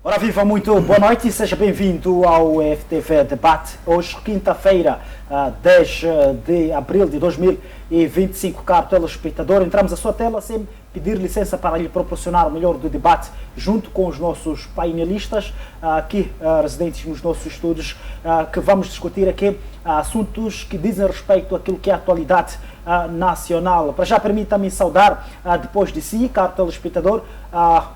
Ora viva, muito boa noite e seja bem-vindo ao FTV Debate. Hoje, quinta-feira, 10 de abril de 2025, caro telespectador, entramos à sua tela sem pedir licença para lhe proporcionar o melhor do debate junto com os nossos painelistas aqui residentes nos nossos estúdios, que vamos discutir aqui assuntos que dizem respeito àquilo que é a atualidade nacional. Para já, permita-me saudar, depois de si, caro telespectador,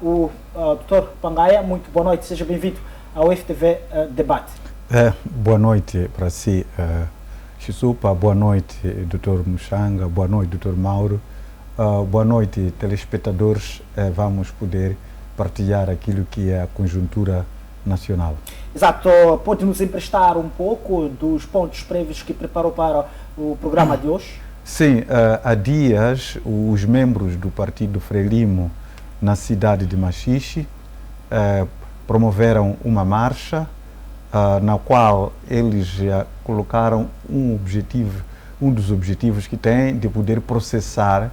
o Dr. Pangaia. Muito boa noite, seja bem-vindo ao FTV Debate. Boa noite para si, Chisupa, boa noite, Dr. Muxanga, boa noite, Dr. Mauro, boa noite, telespectadores. Vamos poder partilhar aquilo que é a conjuntura nacional. Exato, pode nos emprestar um pouco dos pontos prévios que preparou para o programa de hoje? Sim, há dias os membros do Partido Frelimo na cidade de Machixe promoveram uma marcha na qual eles já colocaram um dos objetivos que têm de poder processar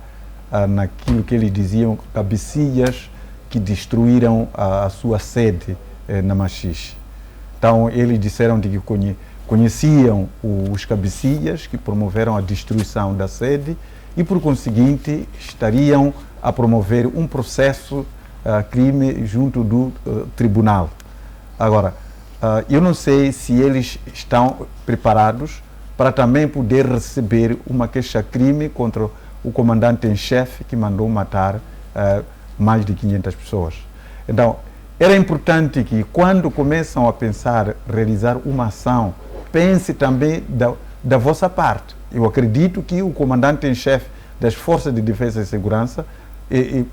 naquilo que eles diziam cabecilhas que destruíram a sua sede na Machixe. Então eles disseram de que conheciam os cabecilhas que promoveram a destruição da sede e, por conseguinte, estariam a promover um processo crime junto do tribunal. Agora, eu não sei se eles estão preparados para também poder receber uma queixa-crime contra o comandante em chefe que mandou matar mais de 500 pessoas. Então, era importante que, quando começam a pensar realizar uma ação, pense também da vossa parte. Eu acredito que o comandante em chefe das Forças de Defesa e Segurança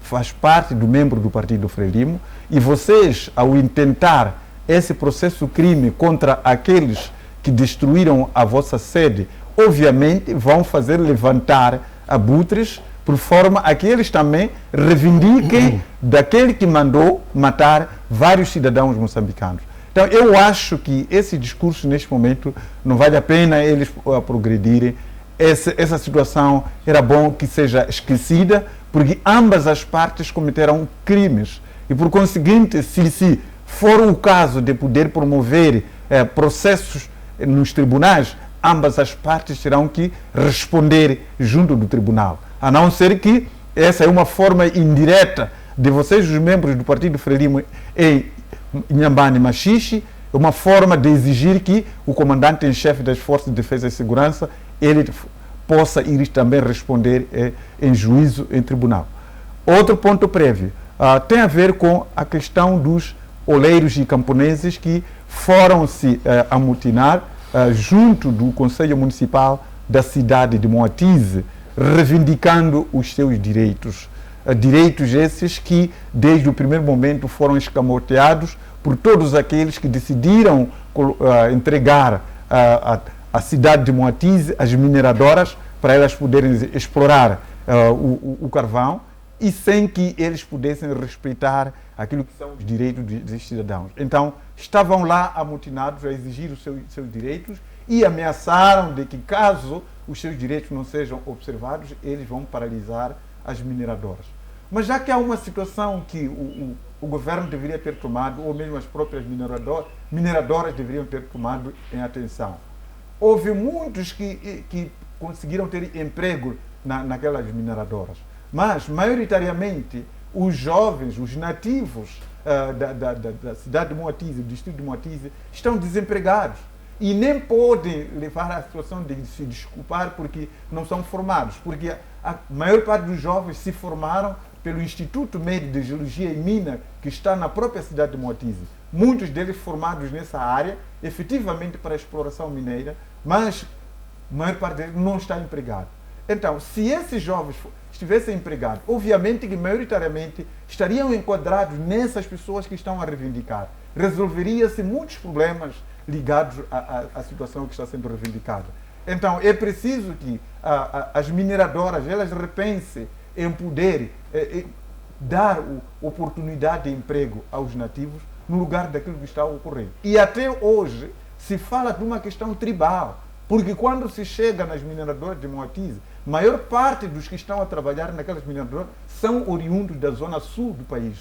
faz parte do membro do Partido Frelimo, e vocês, ao intentar esse processo crime contra aqueles que destruíram a vossa sede, obviamente vão fazer levantar abutres por forma a que eles também reivindiquem daquele que mandou matar vários cidadãos moçambicanos. Então, eu acho que esse discurso, neste momento, não vale a pena eles progredirem. Essa situação era bom que seja esquecida, porque ambas as partes cometeram crimes. E, por conseguinte, se for o caso de poder promover processos nos tribunais, ambas as partes terão que responder junto do tribunal. A não ser que essa é uma forma indireta de vocês, os membros do Partido Frelimo em Inhambane e Machixe, uma forma de exigir que o comandante em chefe das Forças de Defesa e Segurança ele possa ir também responder em juízo em tribunal. Outro ponto prévio tem a ver com a questão dos oleiros e camponeses que foram se amotinar junto do Conselho Municipal da cidade de Moatize, reivindicando os seus direitos. Direitos esses que, desde o primeiro momento, foram escamoteados por todos aqueles que decidiram entregar a cidade de Moatize, as mineradoras, para elas poderem explorar o carvão, e sem que eles pudessem respeitar aquilo que são os direitos dos cidadãos. Então, estavam lá amotinados a exigir os seus direitos e ameaçaram de que, caso os seus direitos não sejam observados, eles vão paralisar as mineradoras. Mas já que há uma situação que o governo deveria ter tomado, ou mesmo as próprias mineradoras deveriam ter tomado em atenção, houve muitos que conseguiram ter emprego naquelas mineradoras, mas, maioritariamente, os jovens, os nativos da cidade de Moatize, do distrito de Moatize, estão desempregados e nem podem levar à situação de se desculpar porque não são formados, porque a maior parte dos jovens se formaram pelo Instituto Médio de Geologia e Mina, que está na própria cidade de Moatize. Muitos deles formados nessa área, efetivamente para a exploração mineira, mas a maior parte deles não está empregado. Então, se esses jovens estivessem empregados, obviamente que maioritariamente estariam enquadrados nessas pessoas que estão a reivindicar. Resolveria-se muitos problemas ligados à situação que está sendo reivindicada. Então, é preciso que as mineradoras elas repensem em poder dar oportunidade de emprego aos nativos no lugar daquilo que está a ocorrer. E até hoje se fala de uma questão tribal, porque quando se chega nas mineradoras de Moatize, a maior parte dos que estão a trabalhar naquelas mineradoras são oriundos da zona sul do país.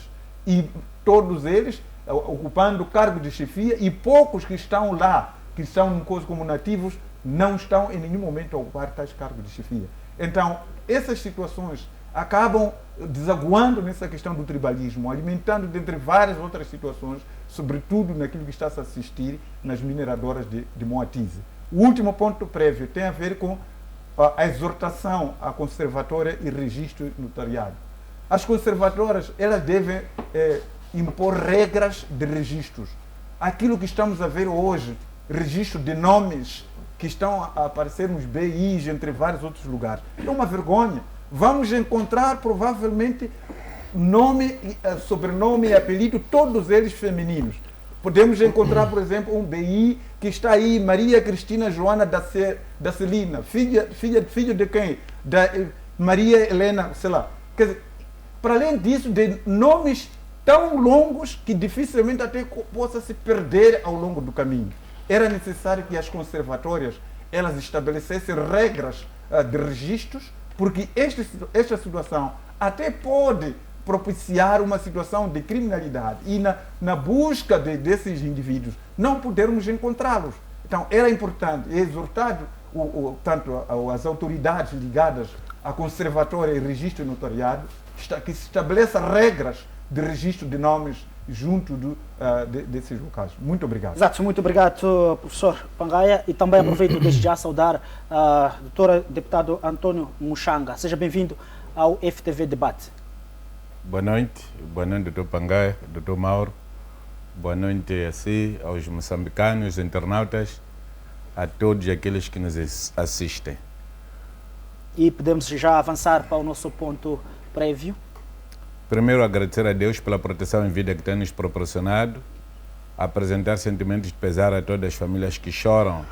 e todos eles ocupando cargo de chefia, e poucos que estão lá, que são coisa como nativos, não estão em nenhum momento a ocupar tais cargos de chefia. Então, essas situações acabam desaguando nessa questão do tribalismo, alimentando dentre várias outras situações, sobretudo naquilo que está a assistir nas mineradoras de Moatize. O último ponto prévio tem a ver com a exortação à conservatória e registro notariado. As conservadoras, elas devem impor regras de registros. Aquilo que estamos a ver hoje, registro de nomes que estão a aparecer nos BIs, entre vários outros lugares, é uma vergonha. Vamos encontrar provavelmente nome, sobrenome e apelido, todos eles femininos. Podemos encontrar, por exemplo, um BI que está aí, Maria Cristina Joana da Celina, filho de quem? Da Maria Helena, sei lá. Quer dizer, para além disso, de nomes tão longos que dificilmente até possa se perder ao longo do caminho. Era necessário que as conservatórias elas estabelecessem regras de registros, porque esta situação até pode propiciar uma situação de criminalidade e na busca desses indivíduos não podermos encontrá-los. Então era importante, é exortado tanto as autoridades ligadas à conservatória e registro notariado que se estabeleça regras de registro de nomes junto desses locais. Muito obrigado. Exato, muito obrigado, professor Pangaia, e também aproveito desde já saudar a doutora deputado Antônio Muxanga. Seja bem-vindo ao FTV Debate. Boa noite, doutor Pangaia, doutor Mauro. Boa noite assim, aos moçambicanos, internautas, a todos aqueles que nos assistem. E podemos já avançar para o nosso ponto prévio. Primeiro, agradecer a Deus pela proteção em vida que tem nos proporcionado, apresentar sentimentos de pesar a todas as famílias que choram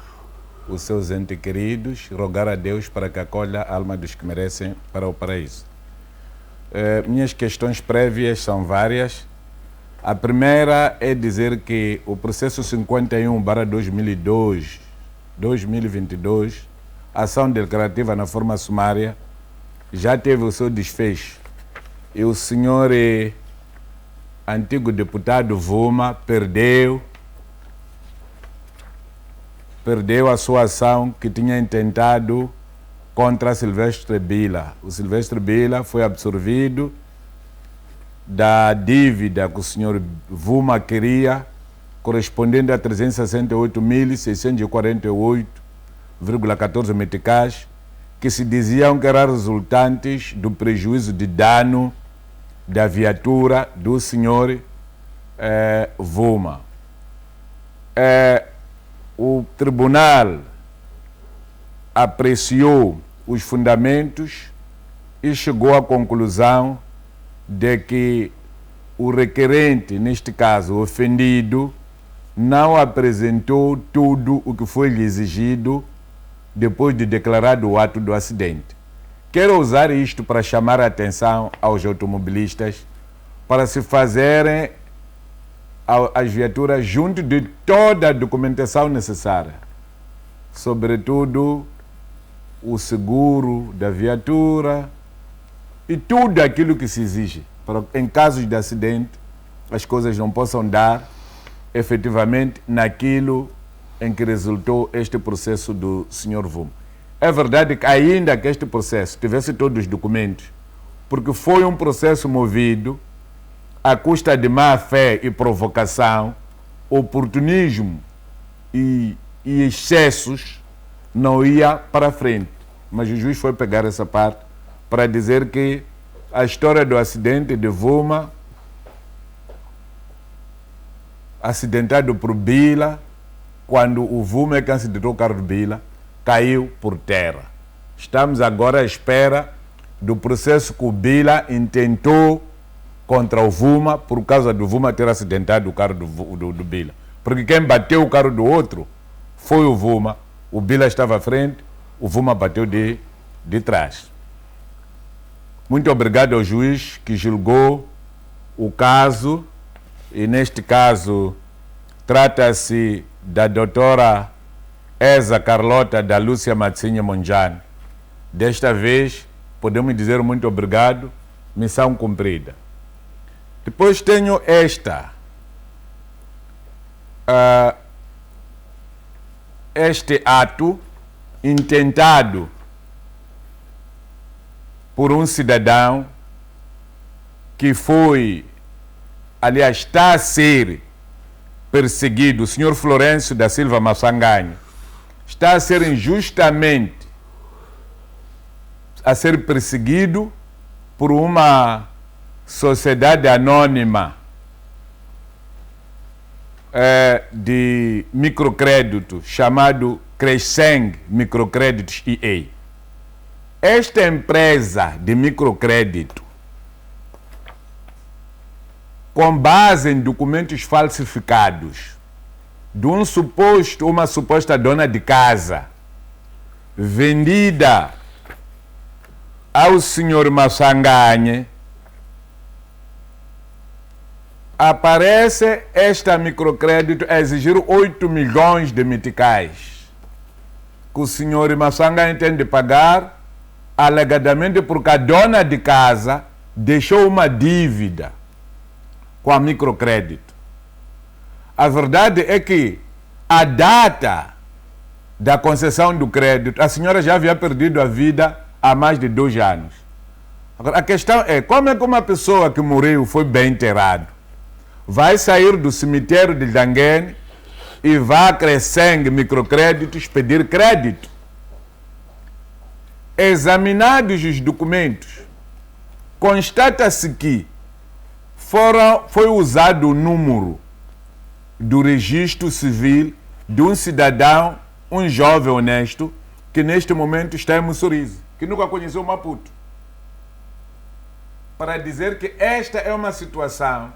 os seus entes queridos, rogar a Deus para que acolha a alma dos que merecem para o paraíso. Minhas questões prévias são várias. A primeira é dizer que o processo 51/2022, ação declarativa na forma sumária, já teve o seu desfecho. E o senhor antigo deputado Vuma perdeu a sua ação que tinha intentado contra Silvestre Bila. O Silvestre Bila foi absorvido da dívida que o senhor Vuma queria, correspondente a 368.648,14 meticais, que se diziam que eram resultantes do prejuízo de dano da viatura do senhor Vuma. O tribunal apreciou os fundamentos e chegou à conclusão de que o requerente, neste caso o ofendido, não apresentou tudo o que foi lhe exigido depois de declarado o ato do acidente. Quero usar isto para chamar a atenção aos automobilistas para se fazerem as viaturas junto de toda a documentação necessária, sobretudo o seguro da viatura e tudo aquilo que se exige para, em casos de acidente, as coisas não possam dar efetivamente naquilo em que resultou este processo do Sr. Vuma. É verdade que ainda que este processo tivesse todos os documentos, porque foi um processo movido à custa de má fé e provocação, oportunismo e excessos, não ia para frente. Mas o juiz foi pegar essa parte para dizer que a história do acidente de Vuma, acidentado por Bila, quando o Vuma é quem acidentou o carro de Bila, caiu por terra. Estamos agora à espera do processo que o Bila intentou contra o Vuma, por causa do Vuma ter acidentado o carro do Bila. Porque quem bateu o carro do outro foi o Vuma. O Bila estava à frente, o Vuma bateu de trás. Muito obrigado ao juiz que julgou o caso, e neste caso trata-se da doutora Eza Carlota da Lúcia Matsinha Monjane. Desta vez, podemos dizer muito obrigado, missão cumprida. Depois tenho esta. Este ato intentado por um cidadão que foi, aliás, está a ser perseguido, o senhor Florencio da Silva Massanganho, está a ser injustamente a ser perseguido por uma sociedade anônima de microcrédito chamado Cresceng Microcréditos EA. Esta empresa de microcrédito, com base em documentos falsificados de uma suposta dona de casa, vendida ao senhor Massanganho, aparece esta microcrédito a exigir 8 milhões de meticais, que o senhor Massanganho tem de pagar, alegadamente porque a dona de casa deixou uma dívida com a microcrédito. A verdade é que a data da concessão do crédito, a senhora já havia perdido a vida há mais de 2 anos. Agora, a questão é, como é que uma pessoa que morreu foi bem enterrado, vai sair do cemitério de Danguene e vai a Cresceng Microcréditos pedir crédito? Examinados os documentos, constata-se que foi usado o número do registro civil de um cidadão, um jovem honesto, que neste momento está em Mussurize, que nunca conheceu Maputo. Para dizer que esta é uma situação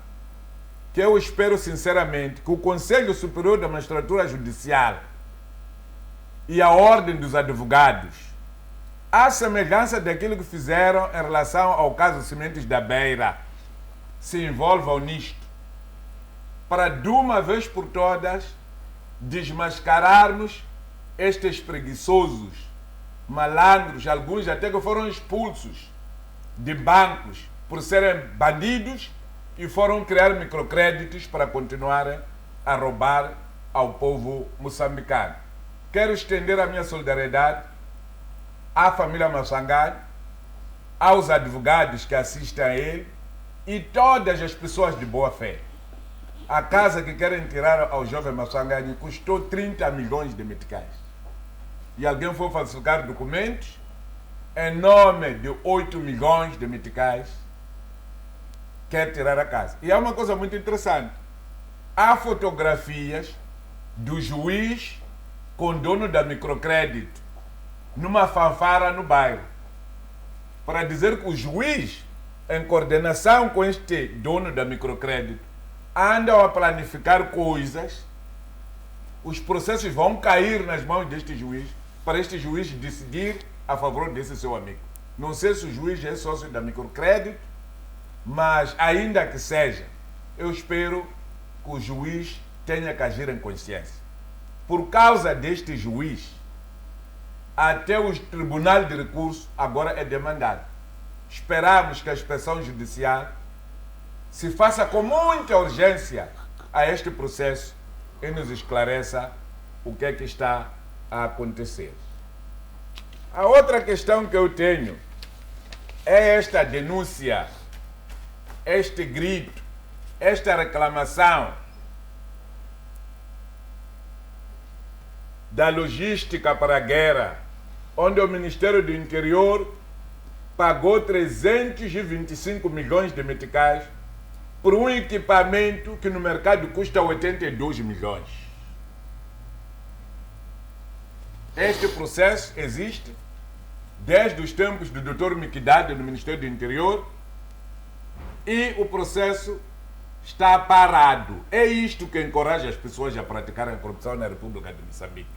que eu espero sinceramente que o Conselho Superior da Magistratura Judicial e a Ordem dos Advogados, à semelhança daquilo que fizeram em relação ao caso Sementes da Beira, se envolvam nisto, para de uma vez por todas desmascararmos estes preguiçosos, malandros, alguns até que foram expulsos de bancos por serem bandidos e foram criar microcréditos para continuarem a roubar ao povo moçambicano. Quero estender a minha solidariedade à família Massanganho, aos advogados que assistem a ele e todas as pessoas de boa fé. A casa que querem tirar ao jovem Massanganho custou 30 milhões de meticais. E alguém foi falsificar documentos em nome de 8 milhões de meticais, quer tirar a casa. E há uma coisa muito interessante. Há fotografias do juiz com o dono da microcrédito numa fanfara no bairro, para dizer que o juiz, em coordenação com este dono da microcrédito, andam a planificar coisas, os processos vão cair nas mãos deste juiz, para este juiz decidir a favor desse seu amigo. Não sei se o juiz é sócio da microcrédito, mas ainda que seja, eu espero que o juiz tenha que agir em consciência. Por causa deste juiz, até o Tribunal de Recurso agora é demandado. Esperamos que a inspeção judicial se faça com muita urgência a este processo e nos esclareça o que é que está a acontecer. A outra questão que eu tenho é esta denúncia, este grito, esta reclamação da logística para a guerra, onde o Ministério do Interior pagou 325 milhões de meticais por um equipamento que no mercado custa 82 milhões. Este processo existe desde os tempos do Dr. Miquidade no Ministério do Interior e o processo está parado. É isto que encoraja as pessoas a praticarem a corrupção na República de Moçambique.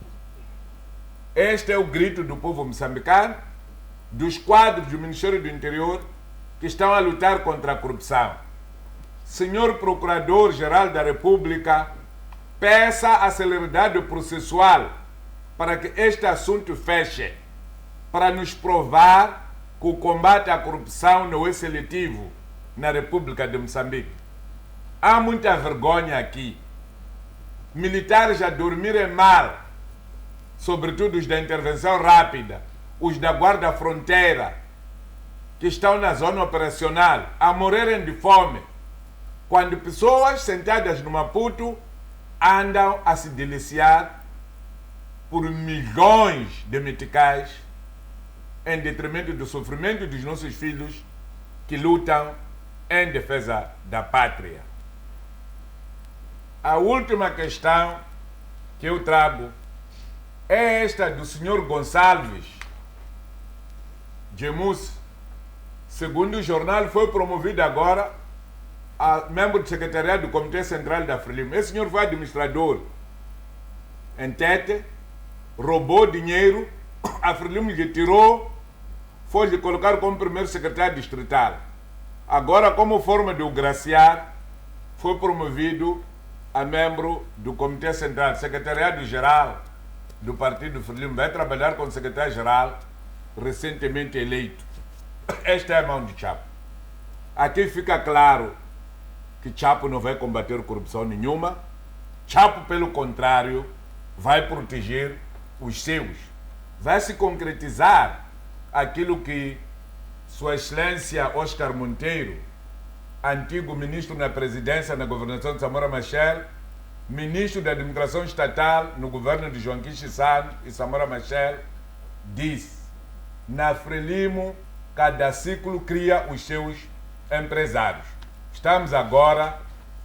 Este é o grito do povo moçambicano, dos quadros do Ministério do Interior que estão a lutar contra a corrupção. Senhor Procurador-Geral da República, peça a celeridade processual para que este assunto feche, para nos provar que o combate à corrupção não é seletivo na República de Moçambique. Há muita vergonha aqui. Militares a dormirem mal, sobretudo os da intervenção rápida, os da guarda fronteira, que estão na zona operacional, a morrerem de fome, quando pessoas sentadas no Maputo andam a se deliciar por milhões de meticais em detrimento do sofrimento dos nossos filhos que lutam em defesa da pátria. A última questão que eu trago é esta do Sr. Gonçalves Gemus. Segundo o jornal, foi promovido agora a membro do secretariado do Comitê Central da Frelimo. Esse senhor foi administrador em Tete, roubou dinheiro, a Frelimo lhe tirou, foi lhe colocar como primeiro secretário distrital. Agora, como forma de o graciar, foi promovido a membro do Comitê Central, secretariado-geral do Partido Frelimo. Vai trabalhar com o secretário-geral recentemente eleito. Esta é a mão de Chapo. Aqui fica claro que Chapo não vai combater corrupção nenhuma. Chapo, pelo contrário, vai proteger os seus. Vai se concretizar aquilo que Sua Excelência Oscar Monteiro, antigo ministro na presidência na governação de Samora Machel, ministro da administração estatal no governo de Joaquim Chissano e Samora Machel, disse: na Frelimo, cada ciclo cria os seus empresários. Estamos agora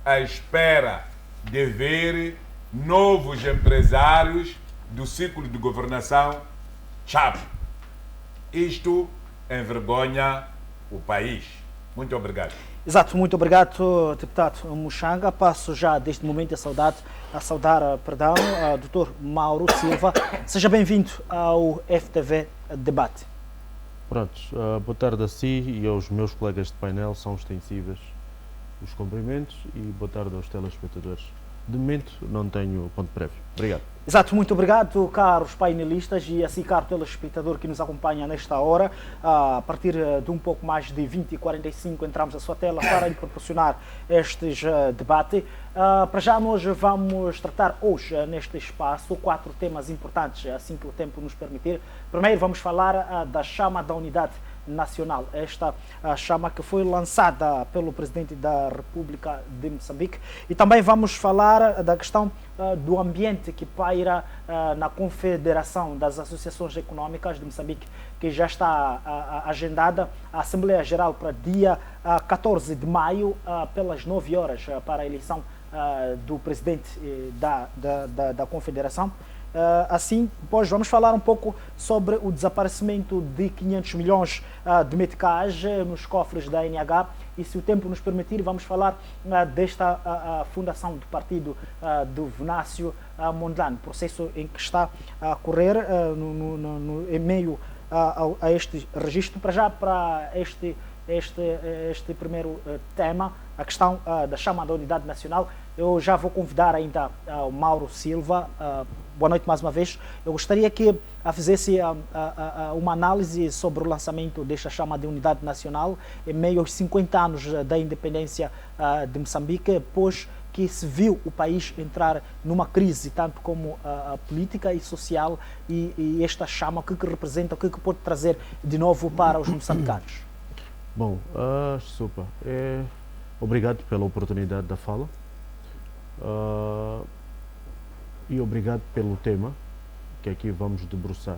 à espera de ver novos empresários do ciclo de governação Chapo. Isto envergonha o país. Muito obrigado. Exato, muito obrigado, deputado Muxanga. Passo já desde o momento a saudar o Dr. Mauro Silva. Seja bem-vindo ao FTV Debate. Pronto, boa tarde a si e aos meus colegas de painel, são extensíveis os cumprimentos e boa tarde aos telespectadores. De momento não tenho ponto prévio. Obrigado. Exato, muito obrigado, caros painelistas e assim, caro telespectador que nos acompanha nesta hora. A partir de um pouco mais de 20h45 entramos na sua tela para lhe proporcionar este debate. Para já nós vamos tratar hoje neste espaço 4 temas importantes, assim que o tempo nos permitir. Primeiro vamos falar da chama da unidade nacional, esta chama que foi lançada pelo Presidente da República de Moçambique, e também vamos falar da questão do ambiente que paira na Confederação das Associações Econômicas de Moçambique, que já está agendada a Assembleia Geral para dia 14 de maio, pelas 9 horas, para a eleição do Presidente da Confederação. Assim, depois vamos falar um pouco sobre o desaparecimento de 500 milhões de meticais nos cofres da ANH, e se o tempo nos permitir vamos falar desta fundação do partido do Venâncio Mondlane, processo em que está a correr em meio a este registro. Para já, para este primeiro tema, a questão da chama da unidade nacional, eu já vou convidar ainda o Mauro Silva. Boa noite mais uma vez. Eu gostaria que fizesse uma análise sobre o lançamento desta chama de unidade nacional em meio aos 50 anos da independência de Moçambique, depois que se viu o país entrar numa crise, tanto como política e social, e esta chama, o que representa, o que pode trazer de novo para os moçambicanos? Bom, super. Obrigado pela oportunidade da fala. E obrigado pelo tema que aqui vamos debruçar.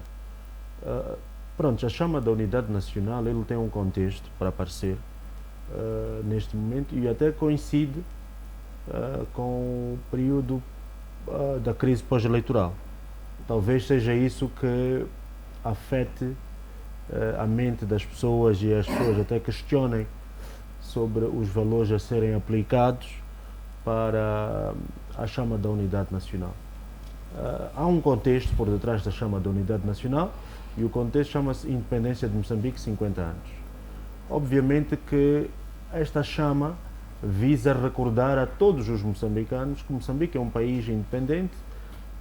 Pronto, a chama da unidade nacional, ele tem um contexto para aparecer neste momento, e até coincide com o período da crise pós-eleitoral. Talvez seja isso que afete a mente das pessoas, e as pessoas até questionem sobre os valores a serem aplicados para a chama da unidade nacional. Há um contexto por detrás da chama da unidade nacional, e o contexto chama-se Independência de Moçambique, 50 anos. Obviamente que esta chama visa recordar a todos os moçambicanos que Moçambique é um país independente,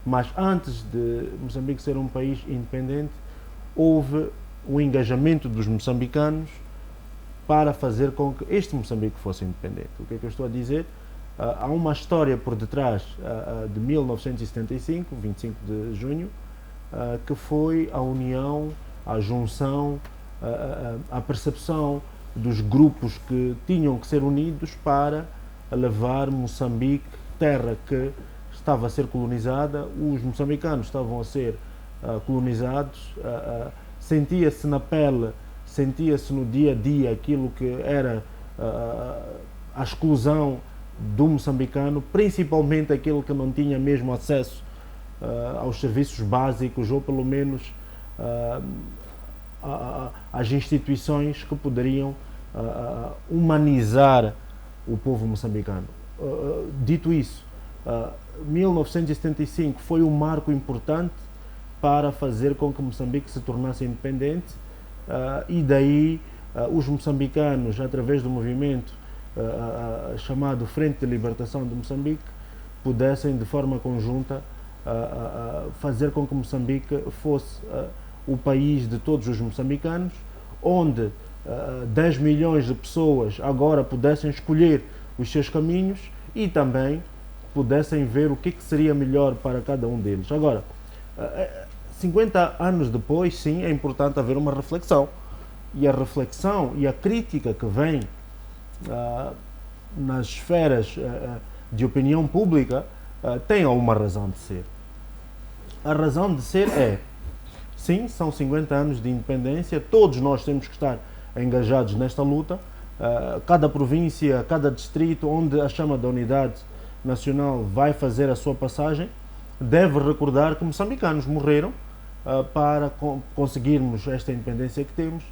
mas antes de Moçambique ser um país independente, houve o engajamento dos moçambicanos para fazer com que este Moçambique fosse independente. O que é que eu estou a dizer? há uma história por detrás de 1975, 25 de junho, que foi a união, a junção, a percepção dos grupos que tinham que ser unidos para levar Moçambique, terra que estava a ser colonizada, os moçambicanos estavam a ser colonizados, sentia-se na pele, sentia-se no dia a dia aquilo que era a exclusão do moçambicano, principalmente aquele que não tinha mesmo acesso aos serviços básicos ou pelo menos às instituições que poderiam humanizar o povo moçambicano. Dito isso, 1975 foi um marco importante para fazer com que Moçambique se tornasse independente e daí os moçambicanos, através do movimento chamado Frente de Libertação de Moçambique, pudessem de forma conjunta fazer com que Moçambique fosse o país de todos os moçambicanos, onde 10 milhões de pessoas agora pudessem escolher os seus caminhos e também pudessem ver o que seria melhor para cada um deles. Agora, 50 anos depois, sim, é importante haver uma reflexão. E a reflexão e a crítica que vem nas esferas de opinião pública tem alguma razão de ser. A razão de ser é, sim, são 50 anos de independência, todos nós temos que estar engajados nesta luta, cada província, cada distrito onde a chama da unidade nacional vai fazer a sua passagem, deve recordar que moçambicanos morreram para conseguirmos esta independência que temos.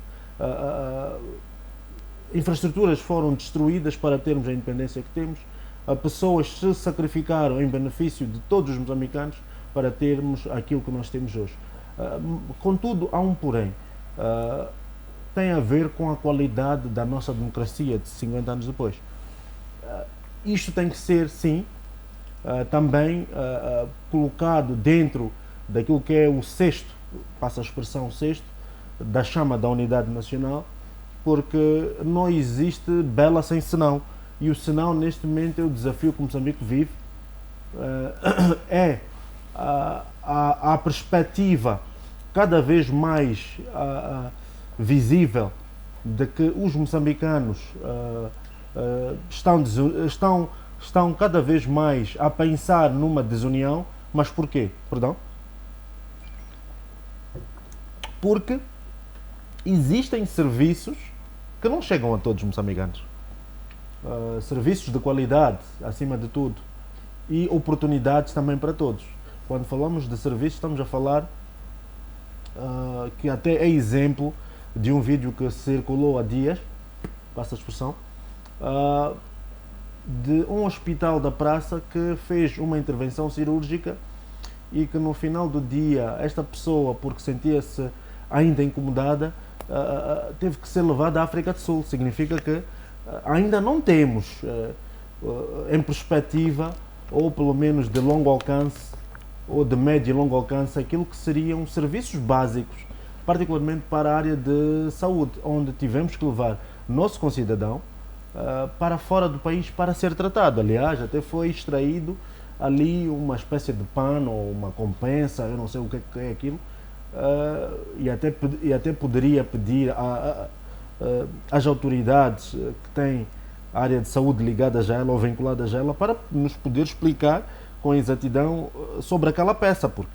Infraestruturas foram destruídas para termos a independência que temos. Pessoas se sacrificaram em benefício de todos os moçambicanos para termos aquilo que nós temos hoje. Contudo, há um porém. Tem a ver com a qualidade da nossa democracia de 50 anos depois. Isto tem que ser, sim, também colocado dentro daquilo que é o cesto, passa a expressão cesto, da chama da unidade nacional, porque não existe bela sem senão. E o senão, neste momento, é o desafio que Moçambique vive, é a perspectiva cada vez mais visível de que os moçambicanos estão cada vez mais a pensar numa desunião. Mas porquê? Perdão? Porque existem serviços que não chegam a todos os moçambicanos. Serviços de qualidade, acima de tudo, e oportunidades também para todos. Quando falamos de serviços, estamos a falar que até é exemplo de um vídeo que circulou há dias, passa a expressão, de um hospital da praça que fez uma intervenção cirúrgica e que no final do dia esta pessoa, porque sentia-se ainda incomodada, teve que ser levada à África do Sul. Significa que ainda não temos em perspectiva, ou pelo menos de longo alcance, ou de médio e longo alcance, aquilo que seriam serviços básicos, particularmente para a área de saúde, onde tivemos que levar nosso concidadão para fora do país para ser tratado. Aliás, até foi extraído ali uma espécie de pano ou uma compensa, eu não sei o que é aquilo, e até poderia pedir às autoridades que têm a área de saúde ligada a ela ou vinculada a ela para nos poder explicar com exatidão sobre aquela peça, porque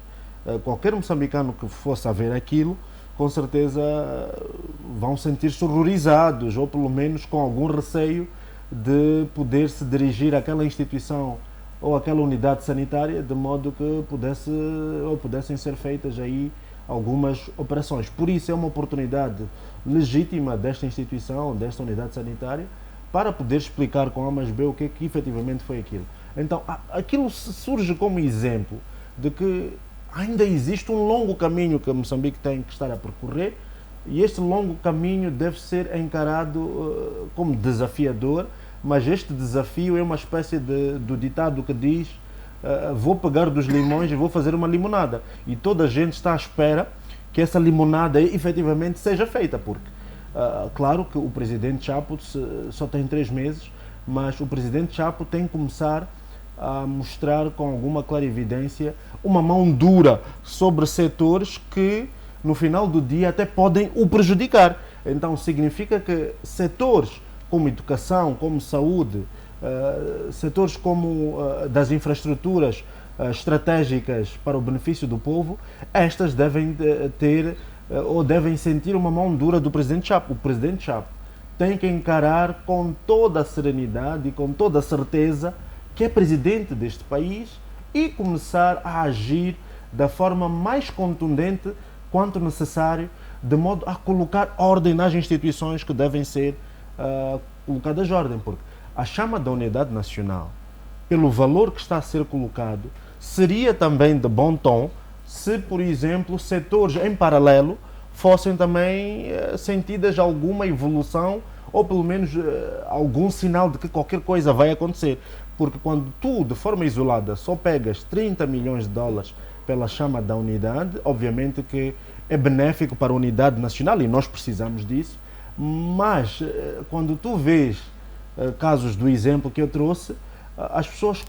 qualquer moçambicano que fosse a ver aquilo, com certeza vão sentir-se horrorizados ou pelo menos com algum receio de poder se dirigir àquela instituição ou àquela unidade sanitária, de modo que pudessem ser feitas aí algumas operações. Por isso é uma oportunidade legítima desta instituição, desta unidade sanitária, para poder explicar com A mais B o que efetivamente foi aquilo. Então, aquilo surge como exemplo de que ainda existe um longo caminho que Moçambique tem que estar a percorrer, e este longo caminho deve ser encarado como desafiador, mas este desafio é uma espécie do ditado que diz vou pegar dos limões e vou fazer uma limonada. E toda a gente está à espera que essa limonada efetivamente seja feita, porque claro que o presidente Chapo só tem 3 meses, mas o presidente Chapo tem que começar a mostrar com alguma clarividência uma mão dura sobre setores que no final do dia até podem o prejudicar. Então significa que setores como educação, como saúde, setores como das infraestruturas estratégicas para o benefício do povo, estas devem ter ou devem sentir uma mão dura do presidente Chapo. O presidente Chapo tem que encarar com toda a serenidade e com toda a certeza que é presidente deste país e começar a agir da forma mais contundente quanto necessário, de modo a colocar ordem nas instituições que devem ser colocadas ordem, porque a chama da unidade nacional, pelo valor que está a ser colocado, seria também de bom tom se, por exemplo, setores em paralelo fossem também sentidas alguma evolução ou pelo menos algum sinal de que qualquer coisa vai acontecer. Porque quando tu, de forma isolada, só pegas 30 milhões de dólares pela chama da unidade, obviamente que é benéfico para a unidade nacional e nós precisamos disso, mas quando tu vês casos do exemplo que eu trouxe, as pessoas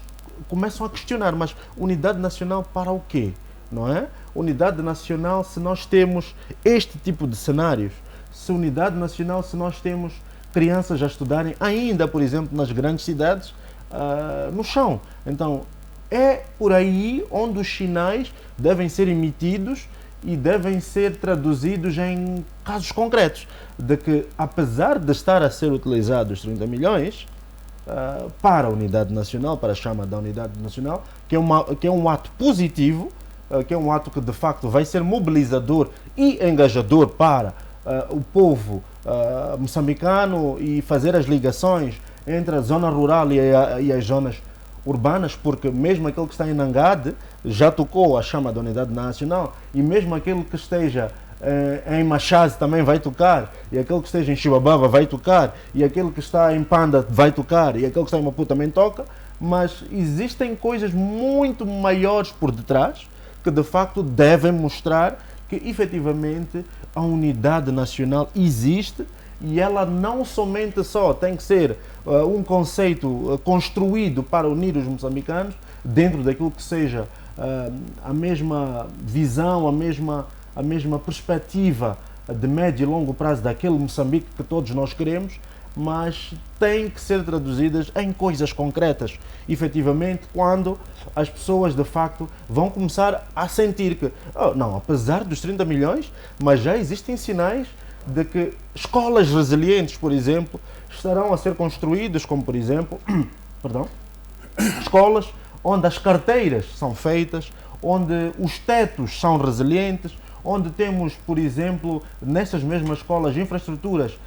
começam a questionar, mas unidade nacional para o quê? Não é? Unidade nacional se nós temos este tipo de cenários, se unidade nacional se nós temos crianças a estudarem ainda, por exemplo, nas grandes cidades, no chão. Então, é por aí onde os sinais devem ser emitidos e devem ser traduzidos em casos concretos, de que, apesar de estar a ser utilizados 30 milhões para a unidade nacional, para a chama da unidade nacional, que é um ato positivo, que é um ato que de facto vai ser mobilizador e engajador para o povo moçambicano e fazer as ligações entre a zona rural e as zonas urbanas, porque mesmo aquele que está em Nangade já tocou a chama da unidade nacional e mesmo aquele que esteja em Machase também vai tocar, e aquele que esteja em Chibababa vai tocar, e aquele que está em Panda vai tocar, e aquele que está em Maputo também toca, mas existem coisas muito maiores por detrás que de facto devem mostrar que efetivamente a unidade nacional existe e ela não somente só tem que ser um conceito construído para unir os moçambicanos dentro daquilo que seja a mesma visão, a mesma perspectiva de médio e longo prazo daquele Moçambique que todos nós queremos, mas tem que ser traduzidas em coisas concretas, efetivamente, quando as pessoas de facto vão começar a sentir que, não, apesar dos 30 milhões, mas já existem sinais de que escolas resilientes, por exemplo, estarão a ser construídas, como por exemplo, escolas onde as carteiras são feitas, onde os tetos são resilientes, onde temos, por exemplo, nessas mesmas escolas, infraestruturas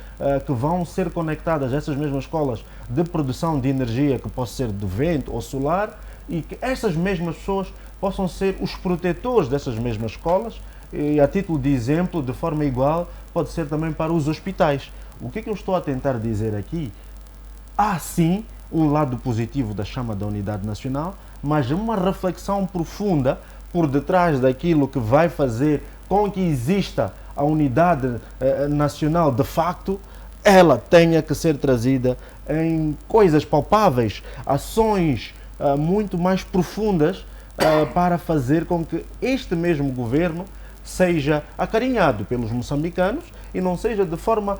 que vão ser conectadas a essas mesmas escolas de produção de energia, que possa ser de vento ou solar, e que essas mesmas pessoas possam ser os protetores dessas mesmas escolas, e a título de exemplo, de forma igual, pode ser também para os hospitais. O que eu estou a tentar dizer aqui? Há sim um lado positivo da chama da unidade nacional, mas uma reflexão profunda por detrás daquilo que vai fazer com que exista a unidade nacional de facto, ela tenha que ser trazida em coisas palpáveis, ações muito mais profundas para fazer com que este mesmo governo seja acarinhado pelos moçambicanos e não seja de forma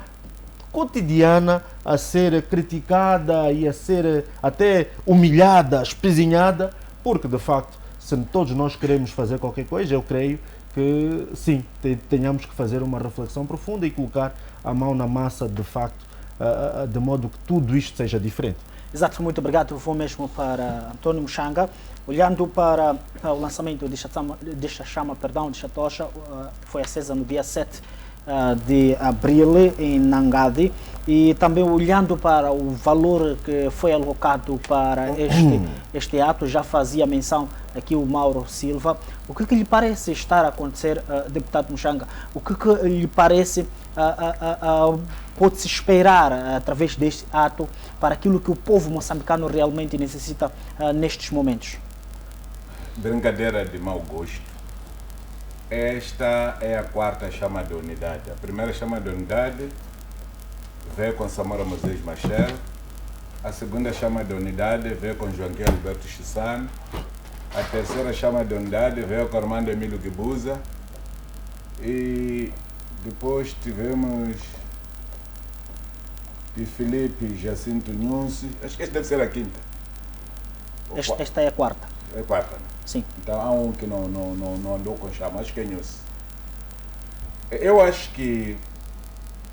cotidiana a ser criticada e a ser até humilhada, espezinhada, porque de facto, se todos nós queremos fazer qualquer coisa, eu creio que sim, tenhamos que fazer uma reflexão profunda e colocar a mão na massa de facto, de modo que tudo isto seja diferente. Exato, muito obrigado. Vou mesmo para António Muxanga. Olhando para o lançamento desta chama, desta tocha, foi acesa no dia 7 de abril em Nangade, e também olhando para o valor que foi alocado para este ato, já fazia menção aqui o Mauro Silva. O que lhe parece estar a acontecer, deputado Muxanga? O que lhe parece pode-se esperar através deste ato para aquilo que o povo moçambicano realmente necessita nestes momentos? Brincadeira de mau gosto. Esta é a quarta chama da unidade. A primeira chama da unidade veio com Samora Moisés Machel A segunda chama de unidade veio com Joaquim Alberto Chissano. A terceira chama de unidade veio com Armando Emílio Guibuza. E depois tivemos de Felipe Jacinto Nuncio. Acho que esta deve ser a quinta. Esta é a quarta. É a quarta, né? Sim. Então há um que não andou com chama, acho que é Nuncio. Eu acho que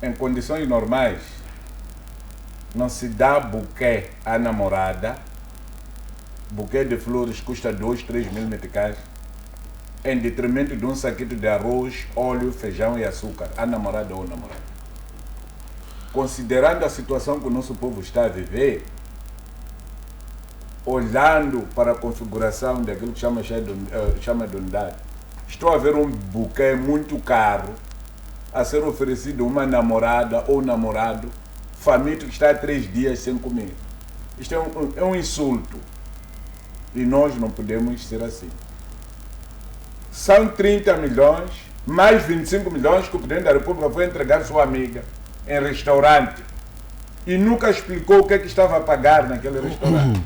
em condições normais não se dá buquê à namorada. Buquê de flores custa 2, 3 mil meticais, em detrimento de um saquito de arroz, óleo, feijão e açúcar, à namorada ou namorado. Considerando a situação que o nosso povo está a viver, olhando para a configuração daquilo que chama de unidade, estou a ver um buquê muito caro a ser oferecido a uma namorada ou namorado faminto que está há 3 dias sem comer. Isto é um insulto. E nós não podemos ser assim. São 30 milhões, mais 25 milhões que o Presidente da República foi entregar à sua amiga em restaurante e nunca explicou o que é que estava a pagar naquele restaurante.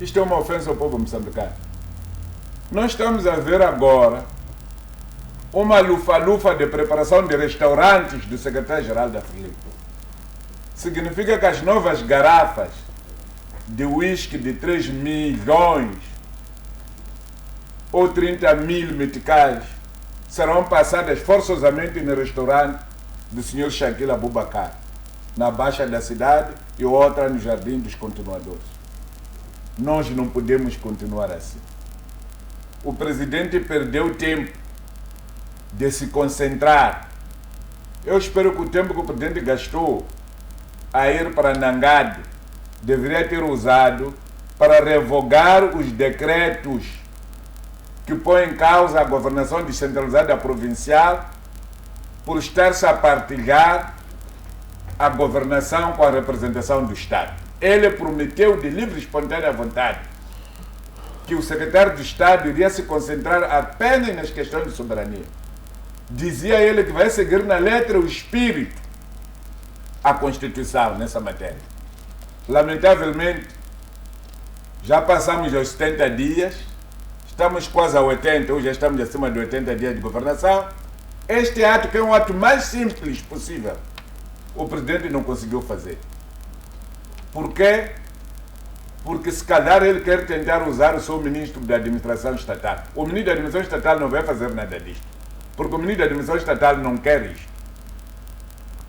Isto é uma ofensa ao povo moçambicano. Nós estamos a ver agora uma lufa-lufa de preparação de restaurantes do secretário-geral da Frelimo. Significa que as novas garrafas de uísque de 3 milhões ou 30 mil meticais serão passadas forçosamente no restaurante do Sr. Shaquille Abubakar, na Baixa da cidade, e outra no Jardim dos Continuadores. Nós não podemos continuar assim. O presidente perdeu tempo de se concentrar. Eu espero que o tempo que o presidente gastou a ir para Nangade deveria ter usado para revogar os decretos que põem em causa a governação descentralizada provincial por estar-se a partilhar a governação com a representação do Estado. Ele prometeu de livre e espontânea vontade que o secretário de Estado iria se concentrar apenas nas questões de soberania. Dizia ele que vai seguir na letra o espírito a Constituição nessa matéria. Lamentavelmente, já passamos aos 70 dias, estamos quase a 80, hoje já estamos acima de 80 dias de governação. Este ato, que é um ato mais simples possível, o presidente não conseguiu fazer. Por quê? Porque se calhar ele quer tentar usar o seu ministro da administração estatal. O ministro da administração estatal não vai fazer nada disto, porque o ministro da administração estatal não quer isto.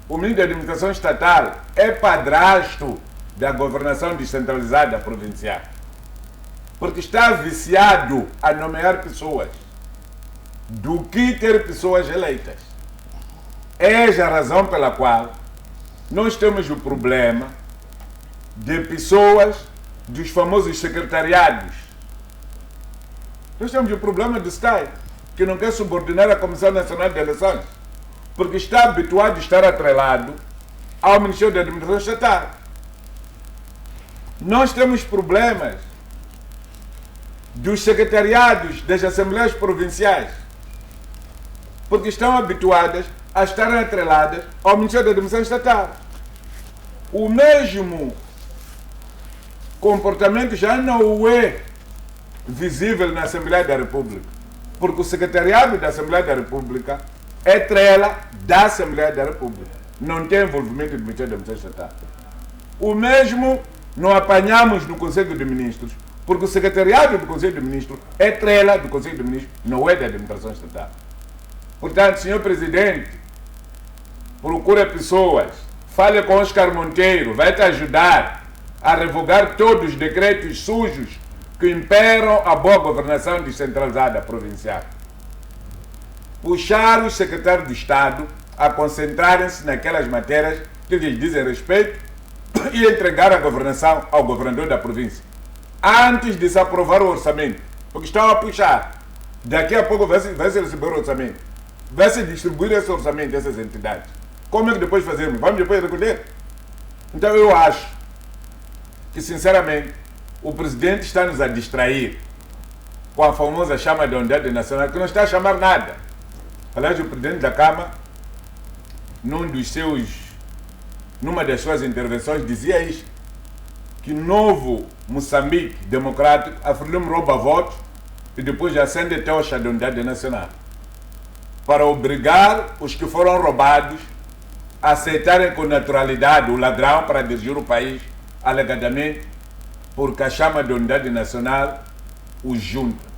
O ministro da administração estatal é padrasto da governação descentralizada provincial, porque está viciado a nomear pessoas do que ter pessoas eleitas. Essa é a razão pela qual nós temos o problema de pessoas dos famosos secretariados. Nós temos o problema do STAI, que não quer subordinar a Comissão Nacional de Eleições, porque está habituado a estar atrelado ao Ministério da Administração Estatal. Nós temos problemas dos secretariados das Assembleias Provinciais, porque estão habituadas a estarem atreladas ao Ministério da Administração Estatal. O mesmo comportamento já não é visível na Assembleia da República, porque o secretariado da Assembleia da República é trela da Assembleia da República, não tem envolvimento do Ministério da Administração Estatal. O mesmo não apanhamos no Conselho de Ministros, porque o secretariado do Conselho de Ministros é trela do Conselho de Ministros, não é da Administração Estatal. Portanto, senhor presidente, procure pessoas, fale com Oscar Monteiro, vai te ajudar a revogar todos os decretos sujos que imperam a boa governação descentralizada provincial. Puxar os secretários do Estado a concentrarem-se naquelas matérias que lhes dizem respeito e entregar a governação ao governador da província, antes de se aprovar o orçamento, porque estão a puxar. Daqui a pouco vai se receber o orçamento, vai se distribuir esse orçamento a essas entidades. Como é que depois fazemos? Vamos depois recolher? Então eu acho que, sinceramente, o presidente está-nos a distrair com a famosa chama de unidade nacional, que não está a chamar nada. Aliás, o presidente da Câmara, num dos seus numa das suas intervenções, dizia isto, que novo Moçambique democrático, a Frelimo rouba votos e depois acende a tocha da unidade nacional, para obrigar os que foram roubados a aceitarem com naturalidade o ladrão para dirigir o país, alegadamente, porque a chama da unidade nacional os junta.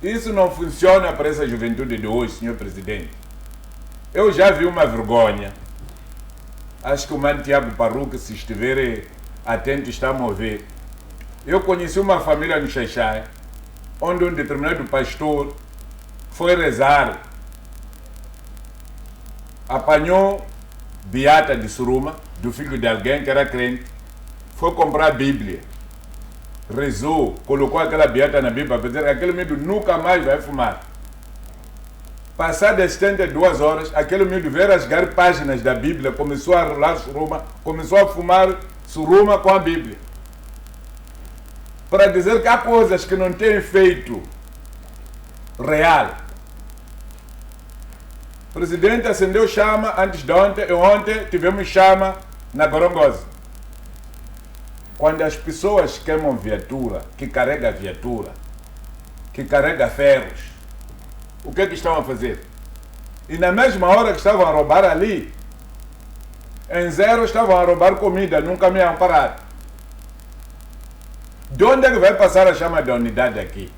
Isso não funciona para essa juventude de hoje, senhor presidente. Eu já vi uma vergonha. Acho que o mano Tiago Parruca, se estiver atento, está a mover. Eu conheci uma família no Xaixai, onde um determinado pastor foi rezar, apanhou beata de suruma, do filho de alguém que era crente, foi comprar a Bíblia, rezou, colocou aquela beata na Bíblia para dizer que aquele miúdo nunca mais vai fumar. Passadas 72 horas, aquele miúdo veio rasgar páginas da Bíblia, começou a rolar suruma, começou a fumar suruma com a Bíblia. Para dizer que há coisas que não têm efeito real. O presidente acendeu chama antes de ontem, e ontem tivemos chama na Gorongosa. Quando as pessoas queimam viatura, que carrega viatura, que carrega ferros, o que é que estão a fazer? E na mesma hora que estavam a roubar ali, em Zero estavam a roubar comida num caminhão parado. De onde é que vai passar a chama da unidade aqui?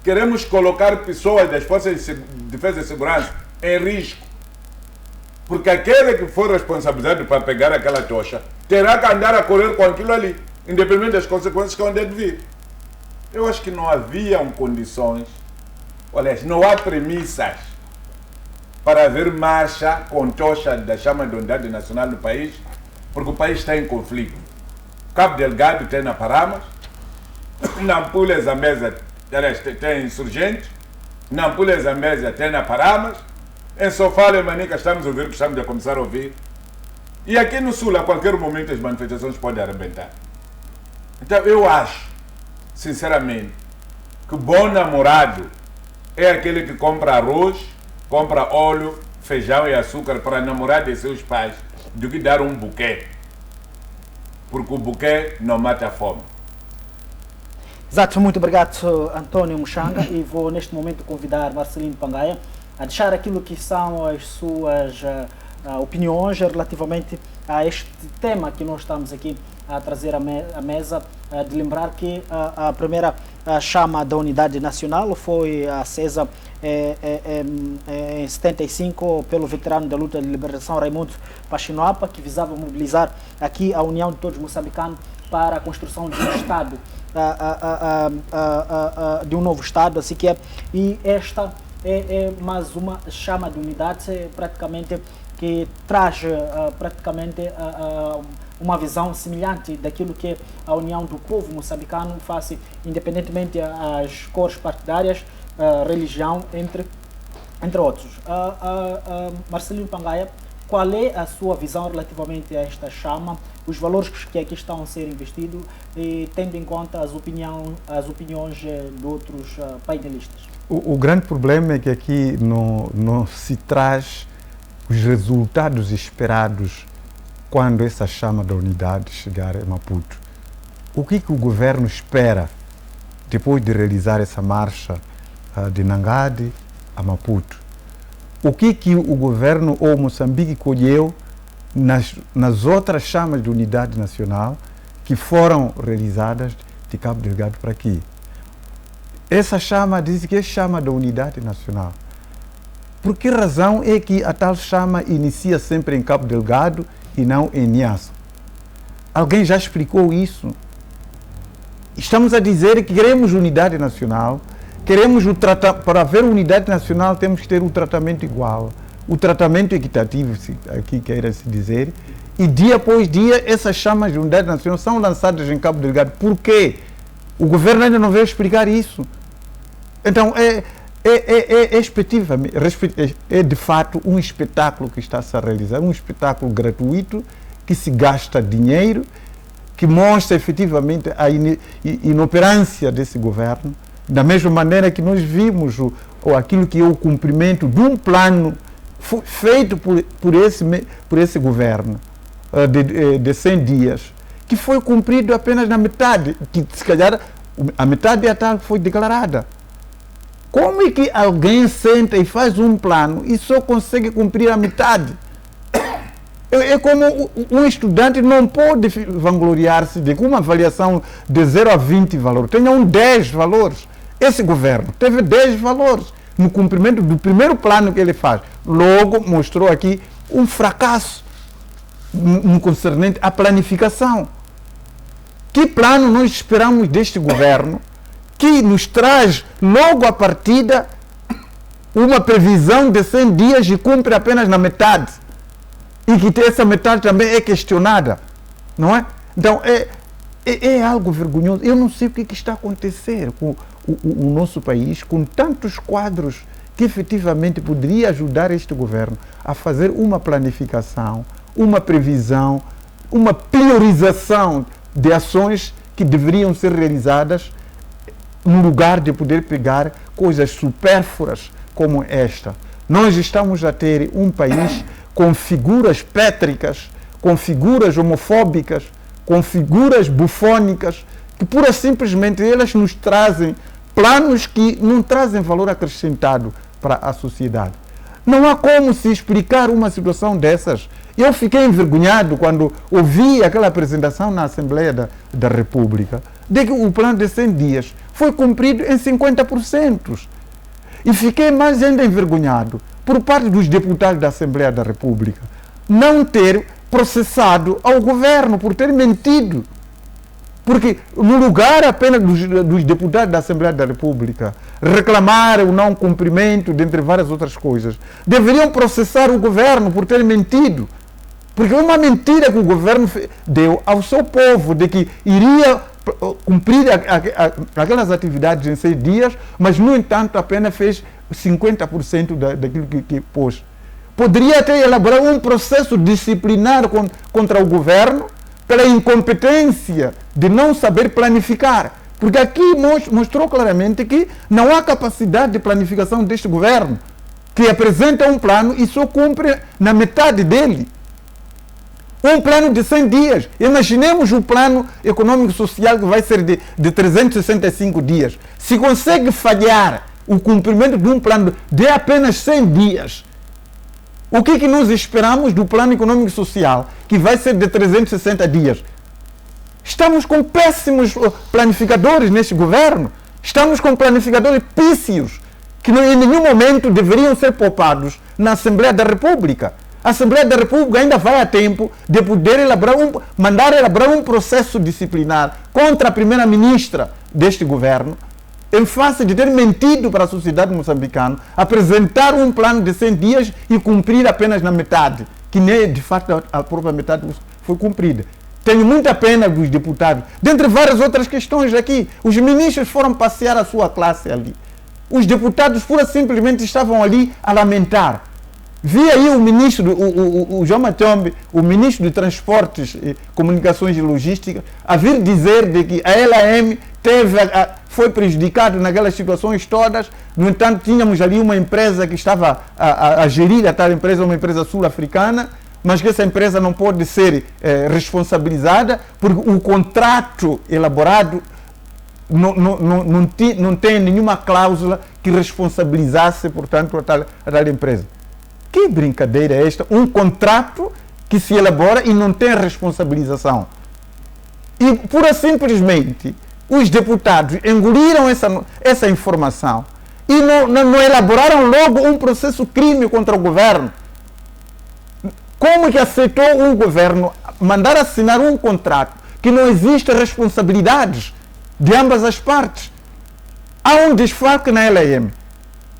Queremos colocar pessoas das forças de defesa e segurança em risco. Porque aquele que for responsabilizado para pegar aquela tocha terá que andar a correr com aquilo ali, independente das consequências que vão ter de vir. Eu acho que não haviam condições, aliás, não há premissas para haver marcha com tocha da chama da unidade nacional no país, porque o país está em conflito. Cabo Delgado tem na Paramas, Nampula Zambésia tem insurgentes, Nampula Zambésia tem na Paramas, em Sofala e Manica estamos a ouvir o que estamos a começar a ouvir. E aqui no Sul, a qualquer momento, as manifestações podem arrebentar. Então eu acho, sinceramente, que bom namorado é aquele que compra arroz, compra óleo, feijão e açúcar para namorar de seus pais, do que dar um buquê. Porque o buquê não mata a fome. Exato, muito obrigado, António Muxanga, e vou neste momento convidar Marcelino Pangaia a deixar aquilo que são as suas opiniões relativamente a este tema que nós estamos aqui a trazer à mesa, de lembrar que a primeira chama da unidade nacional foi acesa em 75 pelo veterano da luta de libertação Raimundo Pachinuapa, que visava mobilizar aqui a união de todos os moçambicanos para a construção de um Estado, de um novo Estado, assim que é. E esta é mais uma chama de unidade praticamente que traz praticamente uma visão semelhante daquilo que a união do povo moçambicano faz, independentemente das cores partidárias, religião, entre outros. Marcelino Pangaia, qual é a sua visão relativamente a esta chama, os valores que aqui estão a ser investidos, e tendo em conta as opiniões de outros painelistas? O grande problema é que aqui não se traz os resultados esperados quando essa chama da unidade chegar a Maputo. O que o governo espera depois de realizar essa marcha de Nangade a Maputo? O que o governo ou Moçambique colheu nas outras chamas de unidade nacional que foram realizadas de Cabo Delgado para aqui? Essa chama diz que é chama da unidade nacional. Por que razão é que a tal chama inicia sempre em Cabo Delgado e não em Niassa? Alguém já explicou isso? Estamos a dizer que queremos unidade nacional, queremos para haver unidade nacional temos que ter o tratamento igual, o tratamento equitativo, aqui queira-se dizer, e dia após dia essas chamas de unidade nacional são lançadas em Cabo Delgado. Por quê? O governo ainda não veio explicar isso. Então é de fato um espetáculo que está-se a realizar, um espetáculo gratuito, que se gasta dinheiro, que mostra efetivamente a inoperância desse governo, da mesma maneira que nós vimos aquilo que é o cumprimento de um plano foi feito por esse governo de 100 dias, que foi cumprido apenas na metade, que se calhar a metade até foi declarada. Como é que alguém senta e faz um plano e só consegue cumprir a metade? É como um estudante não pode vangloriar-se de uma avaliação de 0 a 20 valores, tenha 10 valores. Esse governo teve 10 valores no cumprimento do primeiro plano que ele faz. Logo mostrou aqui um fracasso no concernente à planificação. Que plano nós esperamos deste governo que nos traz logo à partida uma previsão de 100 dias e cumpre apenas na metade? E que essa metade também é questionada, não é? Então, é algo vergonhoso. Eu não sei o que está a acontecer com o nosso país, com tantos quadros que efetivamente poderia ajudar este governo a fazer uma planificação, uma previsão, uma priorização de ações que deveriam ser realizadas no lugar de poder pegar coisas supérfluas como esta. Nós estamos a ter um país com figuras pétricas, com figuras homofóbicas, com figuras bufônicas, que pura simplesmente elas nos trazem planos que não trazem valor acrescentado para a sociedade. Não há como se explicar uma situação dessas. Eu fiquei envergonhado quando ouvi aquela apresentação na Assembleia da República, de que o plano de 100 dias foi cumprido em 50%. E fiquei mais ainda envergonhado por parte dos deputados da Assembleia da República não ter processado ao governo por ter mentido. Porque no lugar apenas dos deputados da Assembleia da República reclamar o não cumprimento, dentre várias outras coisas, deveriam processar o governo por ter mentido. Porque uma mentira que o governo deu ao seu povo de que iria cumprir aquelas atividades em 6 dias, mas no entanto apenas fez 50% daquilo que pôs. Poderia até elaborar um processo disciplinar contra o governo pela incompetência de não saber planificar. Porque aqui mostrou claramente que não há capacidade de planificação deste governo, que apresenta um plano e só cumpre na metade dele. Um plano de 100 dias. Imaginemos o plano econômico-social que vai ser de 365 dias. Se consegue falhar o cumprimento de um plano de apenas 100 dias, o que nós esperamos do plano econômico-social, que vai ser de 360 dias? Estamos com péssimos planificadores neste governo. Estamos com planificadores pícios, que em nenhum momento deveriam ser poupados na Assembleia da República. A Assembleia da República ainda vai a tempo de poder mandar elaborar um processo disciplinar contra a primeira-ministra deste governo, em face de ter mentido para a sociedade moçambicana, apresentar um plano de 100 dias e cumprir apenas na metade, que nem de fato a própria metade foi cumprida. Tenho muita pena dos deputados, dentre várias outras questões aqui. Os ministros foram passear a sua classe ali. Os deputados pura simplesmente estavam ali a lamentar. Vi aí o ministro, o João Matombe, o ministro de Transportes, Comunicações e Logística, a vir dizer de que a LAM foi prejudicada naquelas situações todas. No entanto, tínhamos ali uma empresa que estava a gerir a tal empresa, uma empresa sul-africana, mas que essa empresa não pode ser responsabilizada porque o contrato elaborado não tem nenhuma cláusula que responsabilizasse, portanto, a tal empresa. Que brincadeira é esta? Um contrato que se elabora e não tem responsabilização. E, pura simplesmente, os deputados engoliram essa informação e não elaboraram logo um processo crime contra o governo. Como que aceitou um governo mandar assinar um contrato que não existe responsabilidades de ambas as partes? Há um desfalque na LAM.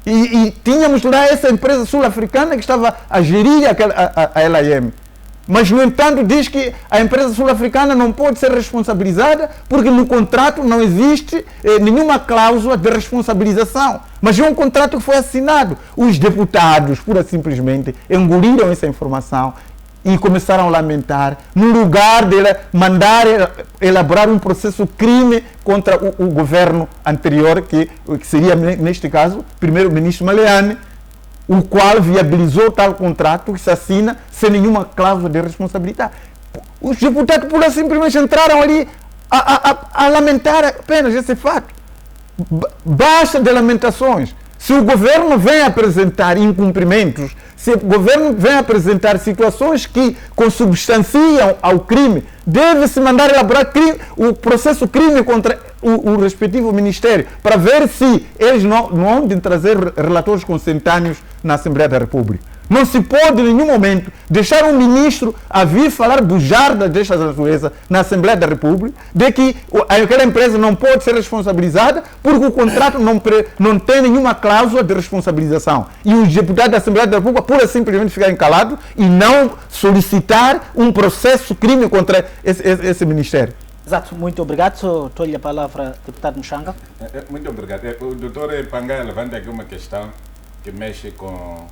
E tínhamos lá essa empresa sul-africana que estava a gerir a LAM. Mas, no entanto, diz que a empresa sul-africana não pode ser responsabilizada porque no contrato não existe nenhuma cláusula de responsabilização. Mas é um contrato que foi assinado. Os deputados, pura simplesmente, engoliram essa informação e começaram a lamentar, no lugar de mandar elaborar um processo crime contra o governo anterior, que seria, neste caso, o primeiro-ministro Maleane, o qual viabilizou tal contrato que se assina sem nenhuma cláusula de responsabilidade. Os deputados pura simplesmente entraram ali a lamentar apenas esse fato. Basta de lamentações. Se o governo vem apresentar incumprimentos, se o governo vem apresentar situações que consubstanciam ao crime, deve-se mandar elaborar o processo crime contra o respectivo ministério, para ver se eles não hão de trazer relatores consentâneos na Assembleia da República. Não se pode em nenhum momento deixar um ministro a vir falar bujardas desta natureza na Assembleia da República, de que aquela empresa não pode ser responsabilizada porque o contrato não tem nenhuma cláusula de responsabilização. E os deputados da Assembleia da República pura simplesmente ficarem calados e não solicitar um processo crime contra esse ministério. Exato, muito obrigado. Estou-lhe a palavra, deputado Mushanga. Muito obrigado. O doutor Pangaia levanta aqui uma questão que mexe com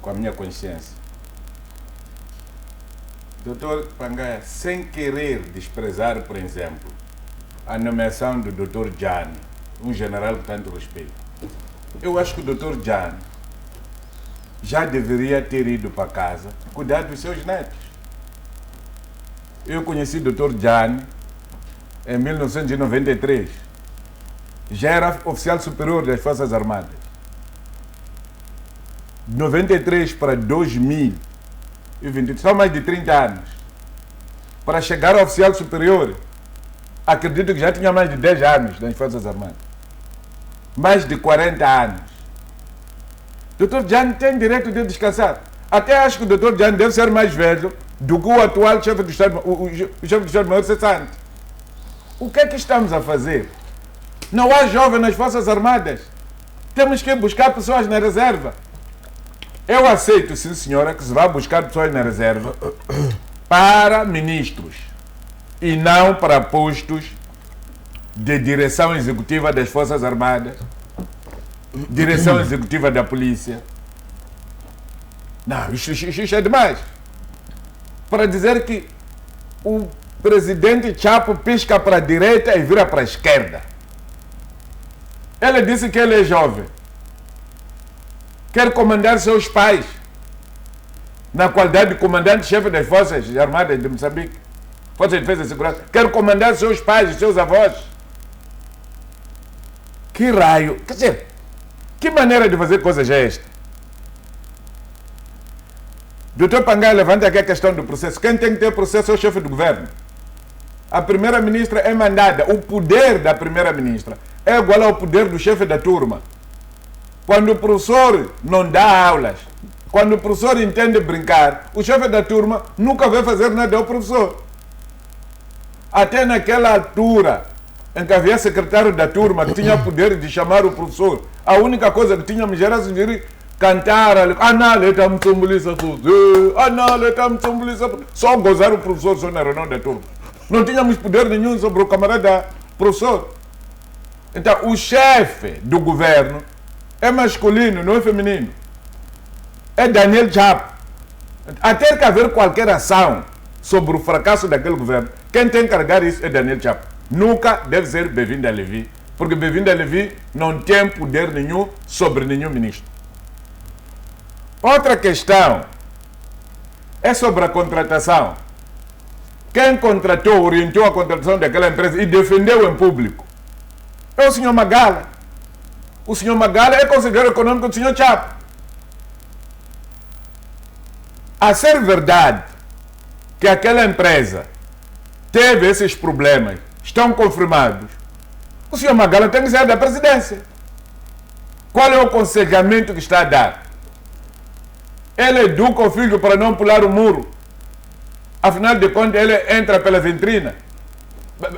a minha consciência. Doutor Pangaia, sem querer desprezar, por exemplo, a nomeação do doutor Jani, um general com tanto respeito, eu acho que o doutor Jani já deveria ter ido para casa cuidar dos seus netos. Eu conheci o doutor Jani em 1993. Já era oficial superior das Forças Armadas. De 93 para 2020, são mais de 30 anos. Para chegar ao oficial superior, acredito que já tinha mais de 10 anos nas Forças Armadas. Mais de 40 anos. O Dr. Jani tem direito de descansar. Até acho que o Dr. Jani deve ser mais velho do que o atual chefe do Estado, o chefe do Estado-Maior cessante. O que é que estamos a fazer? Não há jovens nas Forças Armadas. Temos que buscar pessoas na reserva. Eu aceito, sim senhora, que se vá buscar pessoas na reserva para ministros e não para postos de direção executiva das Forças Armadas, direção executiva da polícia. Não, isso é demais. Para dizer que o presidente Chapo pisca para a direita e vira para a esquerda. Ele disse que ele é jovem. Quer comandar seus pais na qualidade de comandante-chefe das Forças Armadas de Moçambique, Forças de Defesa e Segurança. Quer comandar seus pais e seus avós. Que raio? Quer dizer, que maneira de fazer coisas é esta? Doutor Pangaia levanta aqui a questão do processo. Quem tem que ter processo é o chefe do governo. A primeira-ministra é mandada. O poder da primeira-ministra é igual ao poder do chefe da turma. Quando o professor não dá aulas, quando o professor entende brincar, o chefe da turma nunca vai fazer nada ao professor. Até naquela altura em que havia secretário da turma que tinha poder de chamar o professor, a única coisa que tínhamos era sugerir cantar, só gozar o professor só na reunião da turma. Não tínhamos poder nenhum sobre o camarada professor. Então, o chefe do governo é masculino, não é feminino. É Daniel Chapo. Até que haver qualquer ação sobre o fracasso daquele governo, quem tem que carregar isso é Daniel Chapo. Nunca deve ser Bevinda Levi, porque Bevinda Levi não tem poder nenhum sobre nenhum ministro. Outra questão é sobre a contratação. Quem contratou, orientou a contratação daquela empresa e defendeu em público é o senhor Magala. O senhor Magala é conselheiro econômico do senhor Chapo. A ser verdade que aquela empresa teve esses problemas, estão confirmados, o senhor Magala tem que sair da presidência. Qual é o aconselhamento que está a dar? Ele educa o filho para não pular o muro. Afinal de contas, ele entra pela vitrina,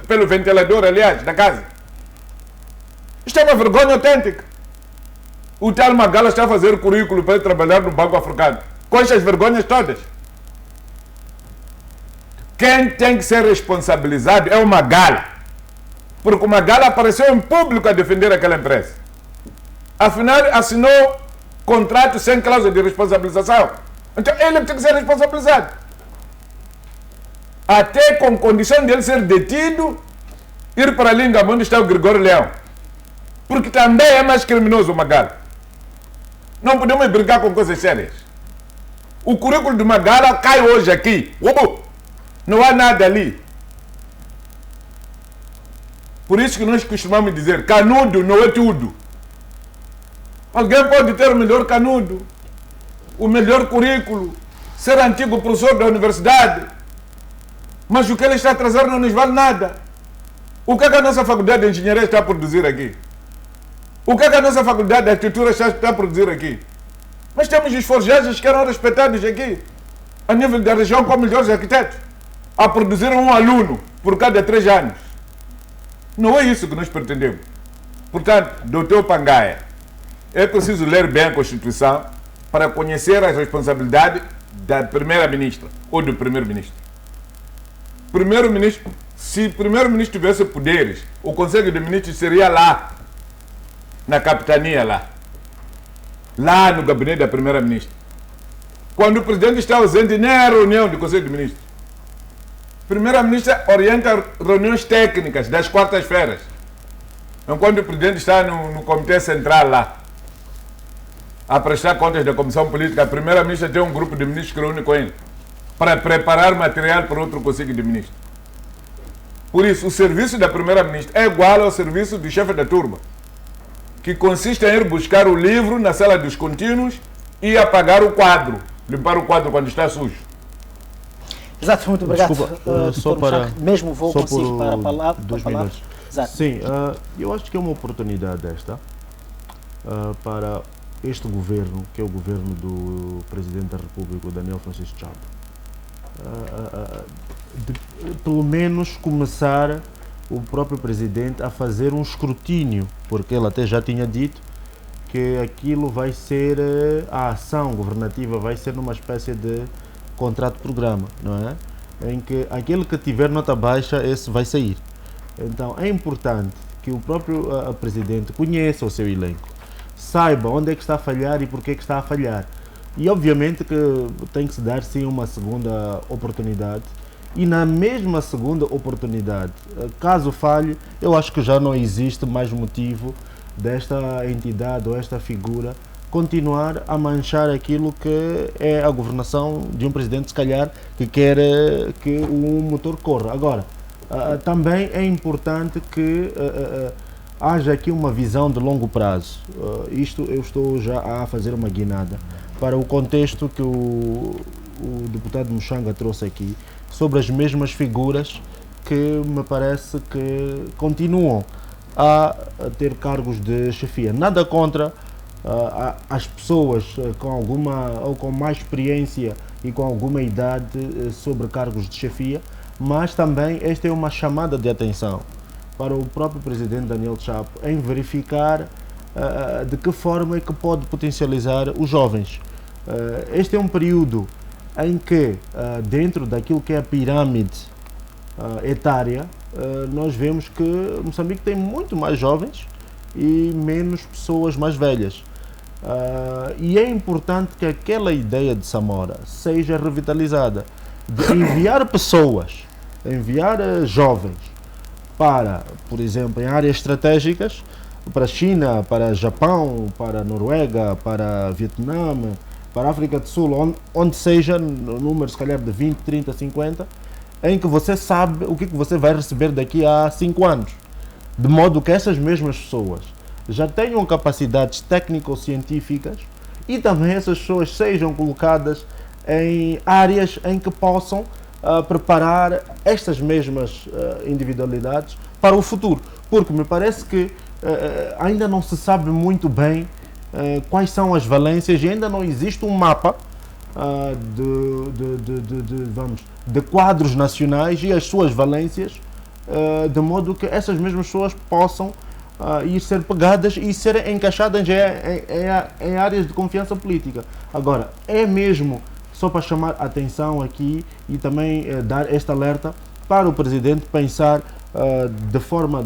pelo ventilador, aliás, da casa. Isto é uma vergonha autêntica. O tal Magala está a fazer currículo para trabalhar no Banco Africano. Com estas vergonhas todas. Quem tem que ser responsabilizado é o Magala. Porque o Magala apareceu em público a defender aquela empresa. Afinal, assinou contrato sem cláusula de responsabilização. Então, ele tem que ser responsabilizado. Até com condição de ele ser detido, ir para Linga, onde está o Gregório Leão. Porque também é mais criminoso o Magala. Não podemos brincar com coisas sérias. O currículo de Magala cai hoje aqui. Ubu! Não há nada ali. Por isso que nós costumamos dizer, canudo não é tudo. Alguém pode ter o melhor canudo, o melhor currículo, ser antigo professor da universidade, mas o que ele está a trazer não nos vale nada. O que é que a nossa faculdade de engenharia está a produzir aqui? O que é que a nossa faculdade de arquitetura está a produzir aqui? Nós temos os forjados que eram respeitados aqui, a nível da região, como melhores arquitetos, a produzir um aluno por cada 3 anos. Não é isso que nós pretendemos. Portanto, doutor Pangaia, é preciso ler bem a Constituição para conhecer as responsabilidades da primeira-ministra ou do primeiro-ministro. Primeiro-ministro, se o primeiro-ministro tivesse poderes, o Conselho de Ministros seria lá, na capitania lá no gabinete da primeira-ministra. Quando o presidente está ausente, nem é a reunião do Conselho de Ministros. A primeira-ministra orienta reuniões técnicas das quartas-feiras, enquanto o presidente está no comitê central lá, a prestar contas da Comissão Política. A primeira-ministra tem um grupo de ministros que reúne com ele para preparar material para outro Conselho de Ministros. Por isso, o serviço da primeira-ministra é igual ao serviço do chefe da turma, que consiste em ir buscar o livro na sala dos contínuos e apagar o quadro, limpar o quadro quando está sujo. Exato, muito obrigado. Desculpa, só para... Mesmo vou só consigo para a palavra. 2 minutos. Exato. Sim, eu acho que é uma oportunidade esta para este governo, que é o governo do Presidente da República, o Daniel Francisco Chapo, pelo menos começar o próprio Presidente a fazer um escrutínio, porque ele até já tinha dito que aquilo vai ser, a ação governativa vai ser numa espécie de contrato-programa, não é? Em que aquele que tiver nota baixa, esse vai sair. Então é importante que o próprio Presidente conheça o seu elenco, saiba onde é que está a falhar e porquê que está a falhar. E obviamente que tem que se dar sim uma segunda oportunidade. E na mesma segunda oportunidade, caso falhe, eu acho que já não existe mais motivo desta entidade ou esta figura continuar a manchar aquilo que é a governação de um presidente, se calhar, que quer que o motor corra. Agora, também é importante que haja aqui uma visão de longo prazo. Isto eu estou já a fazer uma guinada para o contexto que o deputado Muxanga trouxe aqui, sobre as mesmas figuras que me parece que continuam a ter cargos de chefia. Nada contra as pessoas com alguma ou com mais experiência e com alguma idade sobre cargos de chefia, mas também esta é uma chamada de atenção para o próprio presidente Daniel Chapo em verificar de que forma é que pode potencializar os jovens. Este é um período em que, dentro daquilo que é a pirâmide etária, nós vemos que Moçambique tem muito mais jovens e menos pessoas mais velhas. E é importante que aquela ideia de Samora seja revitalizada, de enviar pessoas, enviar jovens para, por exemplo, em áreas estratégicas, para a China, para Japão, para a Noruega, para Vietnã, para a África do Sul, onde seja, no número se calhar de 20, 30, 50, em que você sabe o que você vai receber daqui a 5 anos. De modo que essas mesmas pessoas já tenham capacidades técnico-científicas e também essas pessoas sejam colocadas em áreas em que possam preparar estas mesmas individualidades para o futuro. Porque me parece que ainda não se sabe muito bem quais são as valências e ainda não existe um mapa de quadros nacionais e as suas valências, de modo que essas mesmas pessoas possam ir ser pegadas e serem encaixadas em áreas de confiança política. Agora, é mesmo só para chamar a atenção aqui e também dar este alerta para o Presidente pensar de forma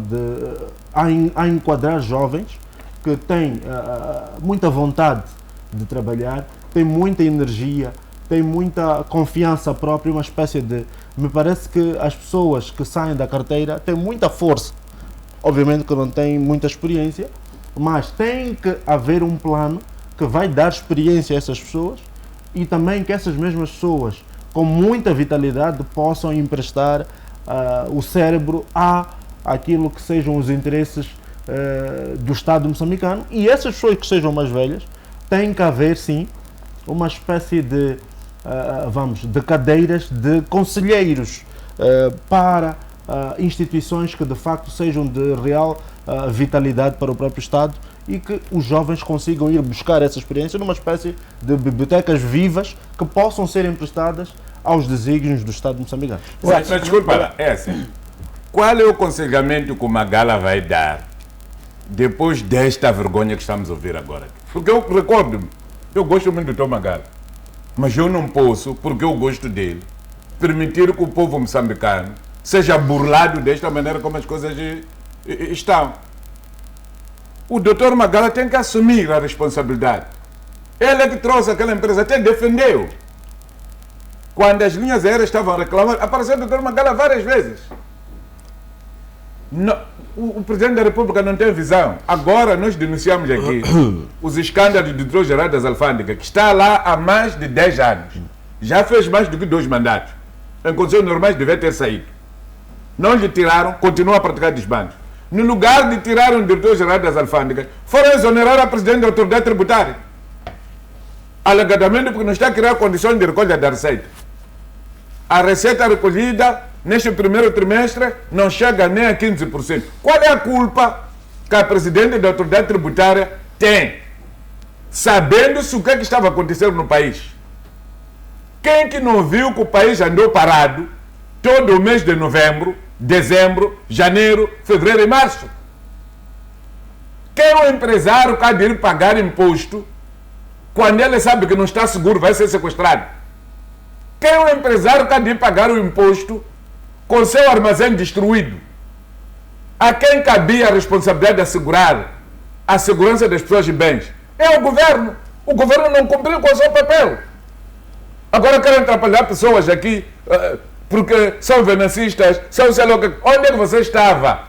a enquadrar jovens que têm muita vontade de trabalhar, têm muita energia, têm muita confiança própria, uma espécie de... Me parece que as pessoas que saem da carteira têm muita força, obviamente que não têm muita experiência, mas tem que haver um plano que vai dar experiência a essas pessoas e também que essas mesmas pessoas, com muita vitalidade, possam emprestar o cérebro àquilo que sejam os interesses do Estado moçambicano. E essas pessoas que sejam mais velhas, tem que haver, sim, uma espécie de, de cadeiras de conselheiros para instituições que de facto sejam de real vitalidade para o próprio Estado e que os jovens consigam ir buscar essa experiência numa espécie de bibliotecas vivas que possam ser emprestadas aos desígnios do Estado moçambicano. Mas desculpa, é assim. Qual é o aconselhamento que o Magala vai dar depois desta vergonha que estamos a ouvir agora? Porque eu recordo-me, eu gosto muito do Tom Magala, mas eu não posso, porque eu gosto dele, permitir que o povo moçambicano seja burlado desta maneira como as coisas estão. O doutor Magala tem que assumir a responsabilidade. Ele é que trouxe aquela empresa, até defendeu. Quando as linhas aéreas estavam a reclamar, apareceu o doutor Magala várias vezes. Não, o Presidente da República não tem visão. Agora nós denunciamos aqui os escândalos de diretor geral das alfândegas, que está lá há mais de 10 anos. Já fez mais do que 2 mandatos. Em condições normais devia ter saído. Não lhe tiraram, continua a praticar desbandos. No lugar de tirar o diretor-geral das alfândegas, foram exonerar a Presidente da Autoridade Tributária. Alegadamente porque não está a criar condições de recolha da receita. A receita recolhida neste primeiro trimestre não chega nem a 15%. Qual é a culpa que a Presidente da Autoridade Tributária tem? Sabendo-se o que estava acontecendo no país. Quem que não viu que o país andou parado todo o mês de novembro, dezembro, janeiro, fevereiro e março? Quem é o empresário que há de ir pagar imposto quando ele sabe que não está seguro, vai ser sequestrado? Quem é o empresário que há de ir pagar o imposto com seu armazém destruído? A quem cabia a responsabilidade de assegurar a segurança das pessoas e bens? É o governo. O governo não cumpriu com o seu papel. Agora querem atrapalhar pessoas aqui porque são venecistas, são sei lá o que. Onde é que você estava?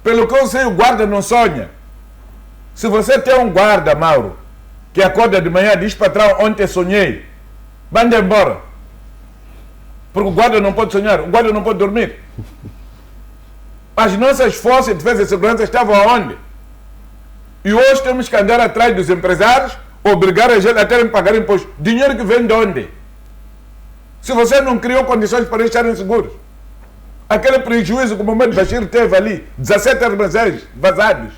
Pelo que eu sei, o guarda não sonha. Se você tem um guarda, Mauro, que acorda de manhã e diz, patrão, ontem sonhei, manda embora. Porque o guarda não pode sonhar, o guarda não pode dormir. As nossas forças de defesa e segurança estavam aonde? E hoje temos que andar atrás dos empresários, obrigar a gente a terem que pagar imposto. Dinheiro que vem de onde? Se você não criou condições para estarem seguros. Aquele prejuízo que o Mohamed Bashir teve ali, 17 armazéns vazados.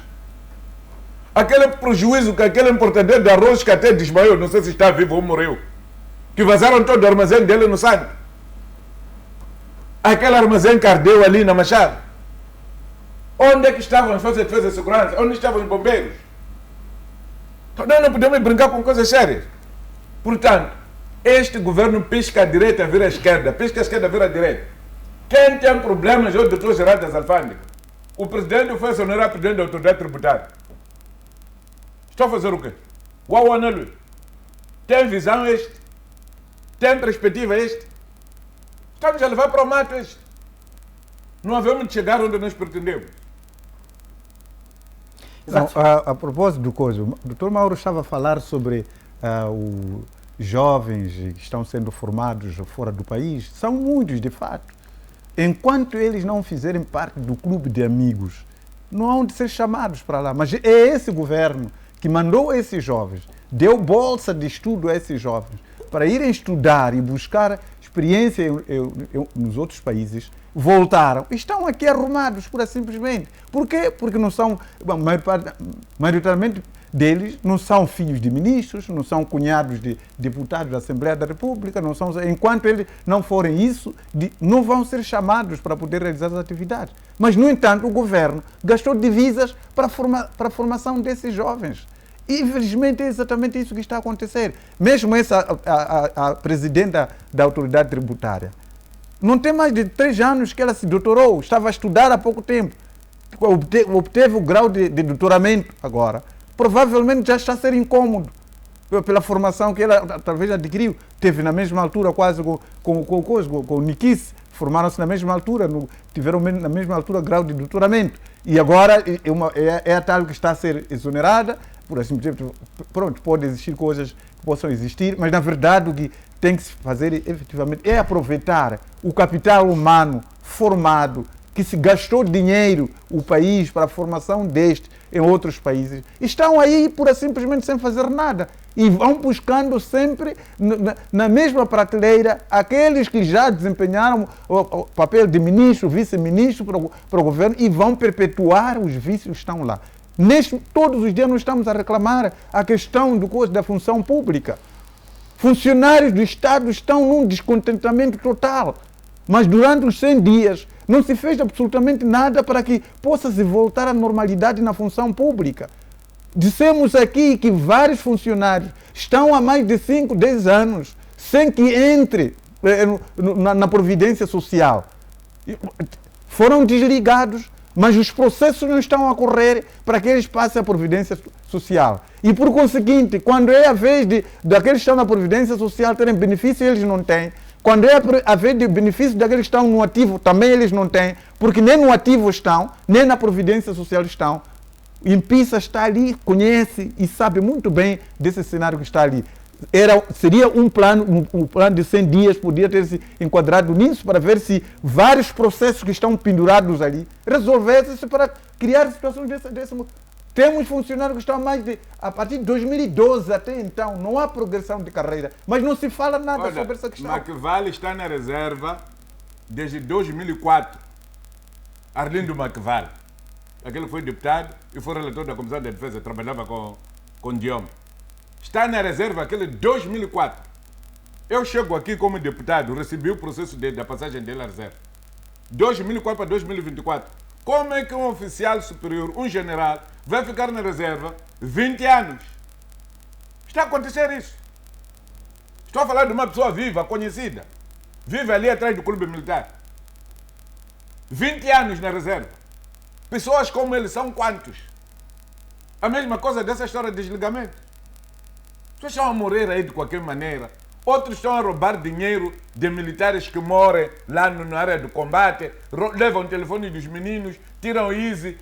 Aquele prejuízo que aquele importador de arroz que até desmaiou, não sei se está vivo ou morreu, que vazaram todo o armazém dele no Santo. Aquele armazém que ardeu ali na Machado. Onde é que estavam as forças de defesa e segurança? Onde estavam os bombeiros? Então nós não podemos brincar com coisas sérias. Portanto, este governo pisca à direita, vira à esquerda, pisca à esquerda, vira à direita. Quem tem problemas é o doutor-geral das alfândegas. O presidente foi exonerar o presidente da Autoridade Tributária. Estou a fazer o quê? Uau, Anelu. Tem visão este? Tem perspectiva este? Estamos a levar para o mato este. Não havemos de chegar onde nós pretendemos. Não, a propósito do coisa, o Dr. Mauro estava a falar sobre os jovens que estão sendo formados fora do país. São muitos, de fato. Enquanto eles não fizerem parte do clube de amigos, não hão de ser chamados para lá. Mas é esse governo que mandou esses jovens, deu bolsa de estudo a esses jovens, para irem estudar e buscar experiência nos outros países, voltaram. Estão aqui arrumados, pura simplesmente. Por quê? Porque não são, maioritariamente deles, não são filhos de ministros, não são cunhados de deputados da Assembleia da República, não são, enquanto eles não forem isso, não vão ser chamados para poder realizar as atividades. Mas, no entanto, o governo gastou divisas para a formação desses jovens. E, infelizmente, é exatamente isso que está a acontecer. Mesmo a presidenta da Autoridade Tributária, não tem mais de 3 anos que ela se doutorou, estava a estudar há pouco tempo, obteve o grau de doutoramento agora. Provavelmente já está a ser incômodo pela formação que ela talvez adquiriu. Teve na mesma altura quase com o Nikice, formaram-se na mesma altura, tiveram na mesma altura grau de doutoramento. E agora é a tal que está a ser exonerada, por assim dizer, pronto, pode existir coisas que possam existir, mas na verdade o que tem que se fazer efetivamente é aproveitar o capital humano formado, que se gastou dinheiro o país para a formação deste em outros países, estão aí pura simplesmente sem fazer nada e vão buscando sempre na mesma prateleira aqueles que já desempenharam o papel de ministro, vice-ministro para o governo e vão perpetuar os vícios que estão lá. Todos os dias nós estamos a reclamar a questão da função pública. Funcionários do Estado estão num descontentamento total, mas durante os 100 dias não se fez absolutamente nada para que possa se voltar à normalidade na função pública. Dissemos aqui que vários funcionários estão há mais de 5, 10 anos sem que entre na Previdência Social. Foram desligados, mas os processos não estão a correr para que eles passem a Previdência Social. E por conseguinte, quando é a vez daqueles que estão na Previdência Social terem benefício, eles não têm. Quando é a vez de benefício daqueles que estão no ativo, também eles não têm, porque nem no ativo estão, nem na Previdência Social estão. O INPISA está ali, conhece e sabe muito bem desse cenário que está ali. Seria um plano de 100 dias, podia ter se enquadrado nisso para ver se vários processos que estão pendurados ali resolvessem para criar situações desse. Temos funcionários que estão a partir de 2012 até então, não há progressão de carreira, mas não se fala nada sobre essa questão. Macvale está na reserva desde 2004. Arlindo Macvale, aquele que foi deputado e foi relator da Comissão de Defesa, trabalhava com Diom. Está na reserva aquele 2004. Eu chego aqui como deputado, recebi o processo da passagem dele à reserva. 2004 para 2024. Como é que um oficial superior, um general, vai ficar na reserva 20 anos? Está a acontecer isso. Estou a falar de uma pessoa viva, conhecida. Vive ali atrás do clube militar. 20 anos na reserva. Pessoas como ele são quantos? A mesma coisa dessa história de desligamento. Pessoas estão a morrer aí de qualquer maneira. Outros estão a roubar dinheiro de militares que moram lá na área do combate, levam o telefone dos meninos, tiram o easy.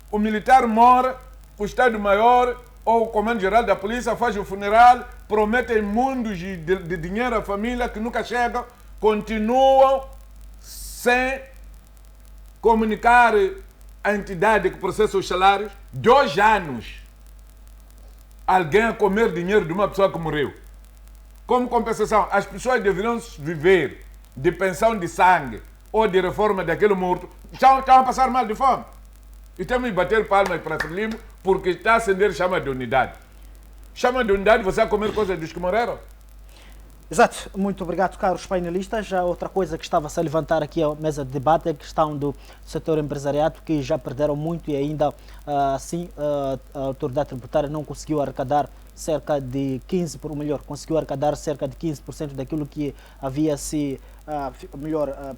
O militar mora, o Estado-Maior ou o Comando-Geral da Polícia faz o funeral, prometem mundos de dinheiro à família que nunca chegam, continuam sem comunicar à entidade que processa os salários. 2 anos. Alguém a comer dinheiro de uma pessoa que morreu. Como compensação, as pessoas deveriam viver de pensão de sangue ou de reforma daquele morto. Estão a passar mal de fome. E temos que bater palmas para Frelimo porque está a acender chama de unidade. Chama de unidade, você a comer coisas dos que morreram? Exato, muito obrigado, caros painelistas. Já outra coisa que estava-se a levantar aqui à mesa de debate é a questão do setor empresariado, que já perderam muito e ainda assim a autoridade tributária não conseguiu arrecadar cerca de 15%, por melhor, conseguiu arrecadar cerca de 15% daquilo que havia se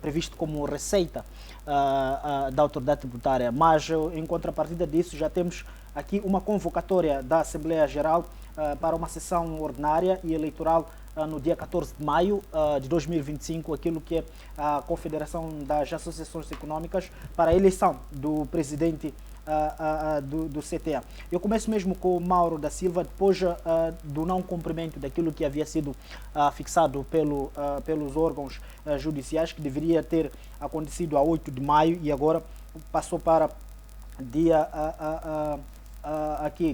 previsto como receita da autoridade tributária. Mas em contrapartida disso já temos aqui uma convocatória da Assembleia Geral para uma sessão ordinária e eleitoral no dia 14 de maio de 2025, aquilo que é a Confederação das Associações Econômicas para a eleição do presidente do CTA. Eu começo mesmo com o Mauro da Silva, depois do não cumprimento daquilo que havia sido fixado pelos órgãos judiciais, que deveria ter acontecido a 8 de maio e agora passou para dia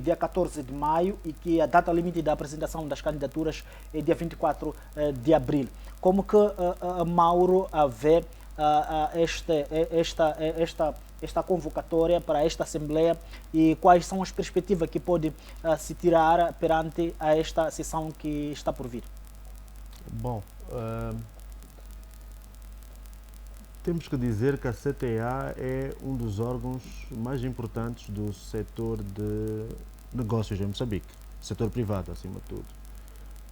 dia 14 de maio e que a data limite da apresentação das candidaturas é dia 24 de abril. Como que Mauro vê esta convocatória para esta Assembleia e quais são as perspectivas que pode se tirar perante a esta sessão que está por vir? Bom, temos que dizer que a CTA é um dos órgãos mais importantes do setor de negócios em Moçambique, setor privado acima de tudo.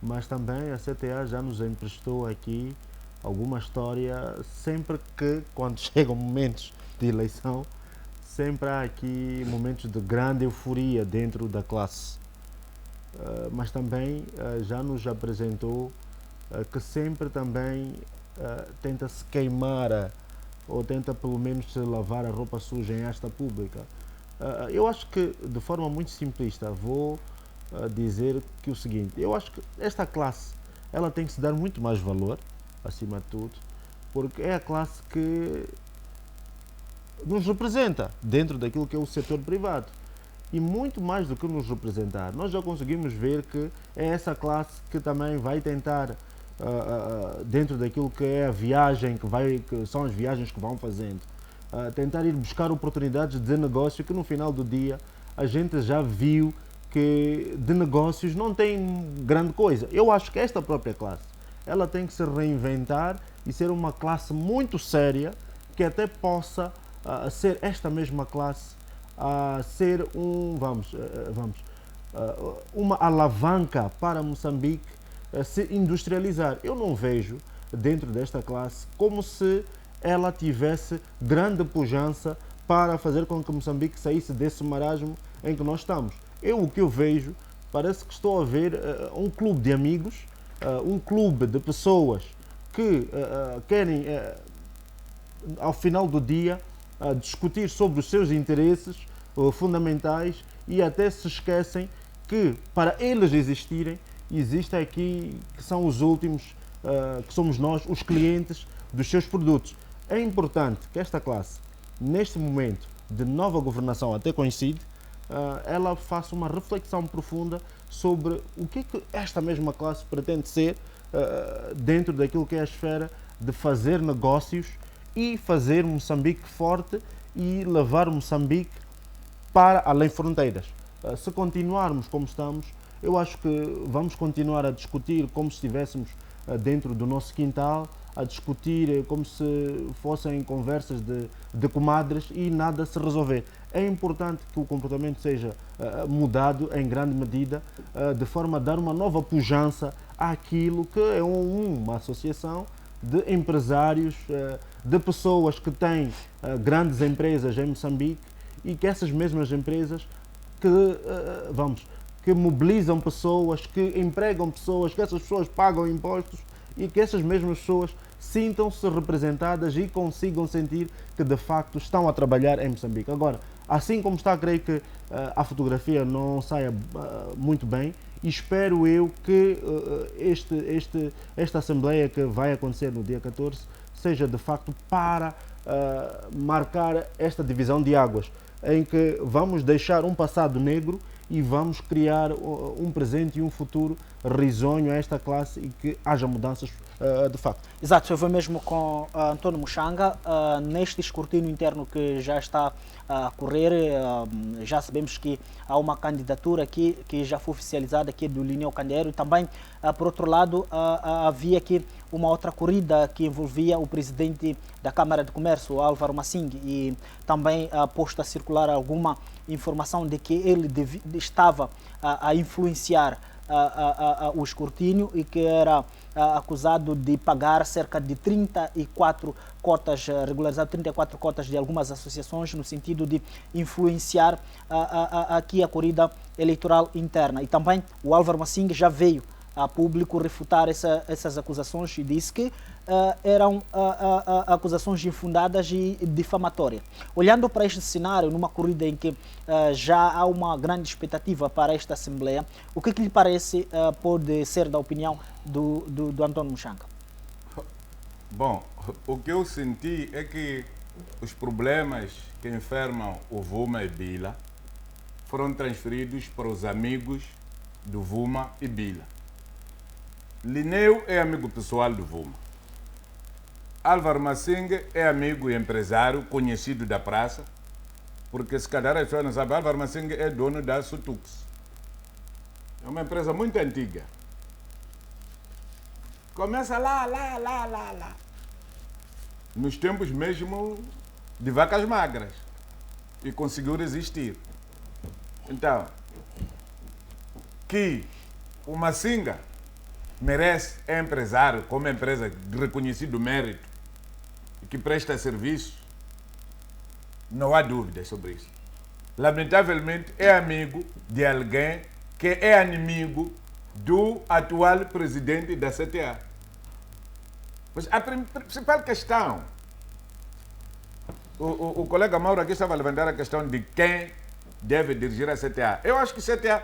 Mas também a CTA já nos emprestou aqui alguma história, sempre que, quando chegam momentos de eleição, sempre há aqui momentos de grande euforia dentro da classe. Mas também já nos apresentou que sempre também tenta se queimar ou tenta pelo menos se lavar a roupa suja em asta pública. Eu acho que, de forma muito simplista, vou dizer que o seguinte: eu acho que esta classe ela tem que se dar muito mais valor, acima de tudo, porque é a classe que nos representa dentro daquilo que é o setor privado. E muito mais do que nos representar, nós já conseguimos ver que é essa classe que também vai tentar, dentro daquilo que é a viagem, que são as viagens que vão fazendo, tentar ir buscar oportunidades de negócio que no final do dia a gente já viu que de negócios não tem grande coisa. Eu acho que esta própria classe, ela tem que se reinventar e ser uma classe muito séria, que até possa ser esta mesma classe a ser uma alavanca para Moçambique se industrializar. Eu não vejo dentro desta classe como se ela tivesse grande pujança para fazer com que Moçambique saísse desse marasmo em que nós estamos. O que eu vejo, parece que estou a ver um clube de amigos, um clube de pessoas que querem, ao final do dia, discutir sobre os seus interesses fundamentais e até se esquecem que, para eles existirem, existem aqui que são os últimos, que somos nós, os clientes dos seus produtos. É importante que esta classe, neste momento de nova governação até coincide, ela faça uma reflexão profunda sobre o que esta mesma classe pretende ser dentro daquilo que é a esfera de fazer negócios e fazer Moçambique forte e levar Moçambique para além fronteiras. Se continuarmos como estamos, eu acho que vamos continuar a discutir como se estivéssemos dentro do nosso quintal, a discutir como se fossem conversas de comadres e nada se resolver. É importante que o comportamento seja mudado em grande medida, de forma a dar uma nova pujança àquilo que é uma associação de empresários, de pessoas que têm grandes empresas em Moçambique e que essas mesmas empresas que mobilizam pessoas, que empregam pessoas, que essas pessoas pagam impostos e que essas mesmas pessoas sintam-se representadas e consigam sentir que de facto estão a trabalhar em Moçambique. Agora, assim como está, creio que a fotografia não saia muito bem e espero eu que esta Assembleia que vai acontecer no dia 14 seja de facto para marcar esta divisão de águas, em que vamos deixar um passado negro e vamos criar um presente e um futuro risonho a esta classe e que haja mudanças de facto. Exato, eu vou mesmo com António Muxanga. Neste escrutínio interno que já está a correr, já sabemos que há uma candidatura aqui que já foi oficializada aqui do Lineu Candeiro e também, por outro lado, havia aqui uma outra corrida que envolvia o presidente da Câmara de Comércio, Álvaro Massing, e também posto a circular alguma informação de que ele estava a influenciar o escrutínio e que era acusado de pagar cerca de 34 cotas, regularizar 34 cotas de algumas associações no sentido de influenciar aqui a corrida eleitoral interna. E também o Álvaro Massing já veio a público refutar essas acusações e disse que eram acusações infundadas e difamatórias. Olhando para este cenário, numa corrida em que já há uma grande expectativa para esta Assembleia, o que lhe parece pode ser da opinião do António Muxanga? Bom, o que eu senti é que os problemas que enfermam o Vuma e Bila foram transferidos para os amigos do Vuma e Bila. Lineu é amigo pessoal do Vuma. Álvaro Massing é amigo e empresário conhecido da praça, porque se calhar as pessoas não sabem, Álvaro Massing é dono da Sutux. É uma empresa muito antiga. Começa lá. Nos tempos mesmo de vacas magras. E conseguiu resistir. Então, que o Massinga merece, é empresário, como empresa de reconhecido mérito, e que presta serviço, não há dúvidas sobre isso. Lamentavelmente, é amigo de alguém que é inimigo do atual presidente da CTA. Mas a principal questão, o colega Mauro aqui estava a levantar a questão de quem deve dirigir a CTA. Eu acho que CTA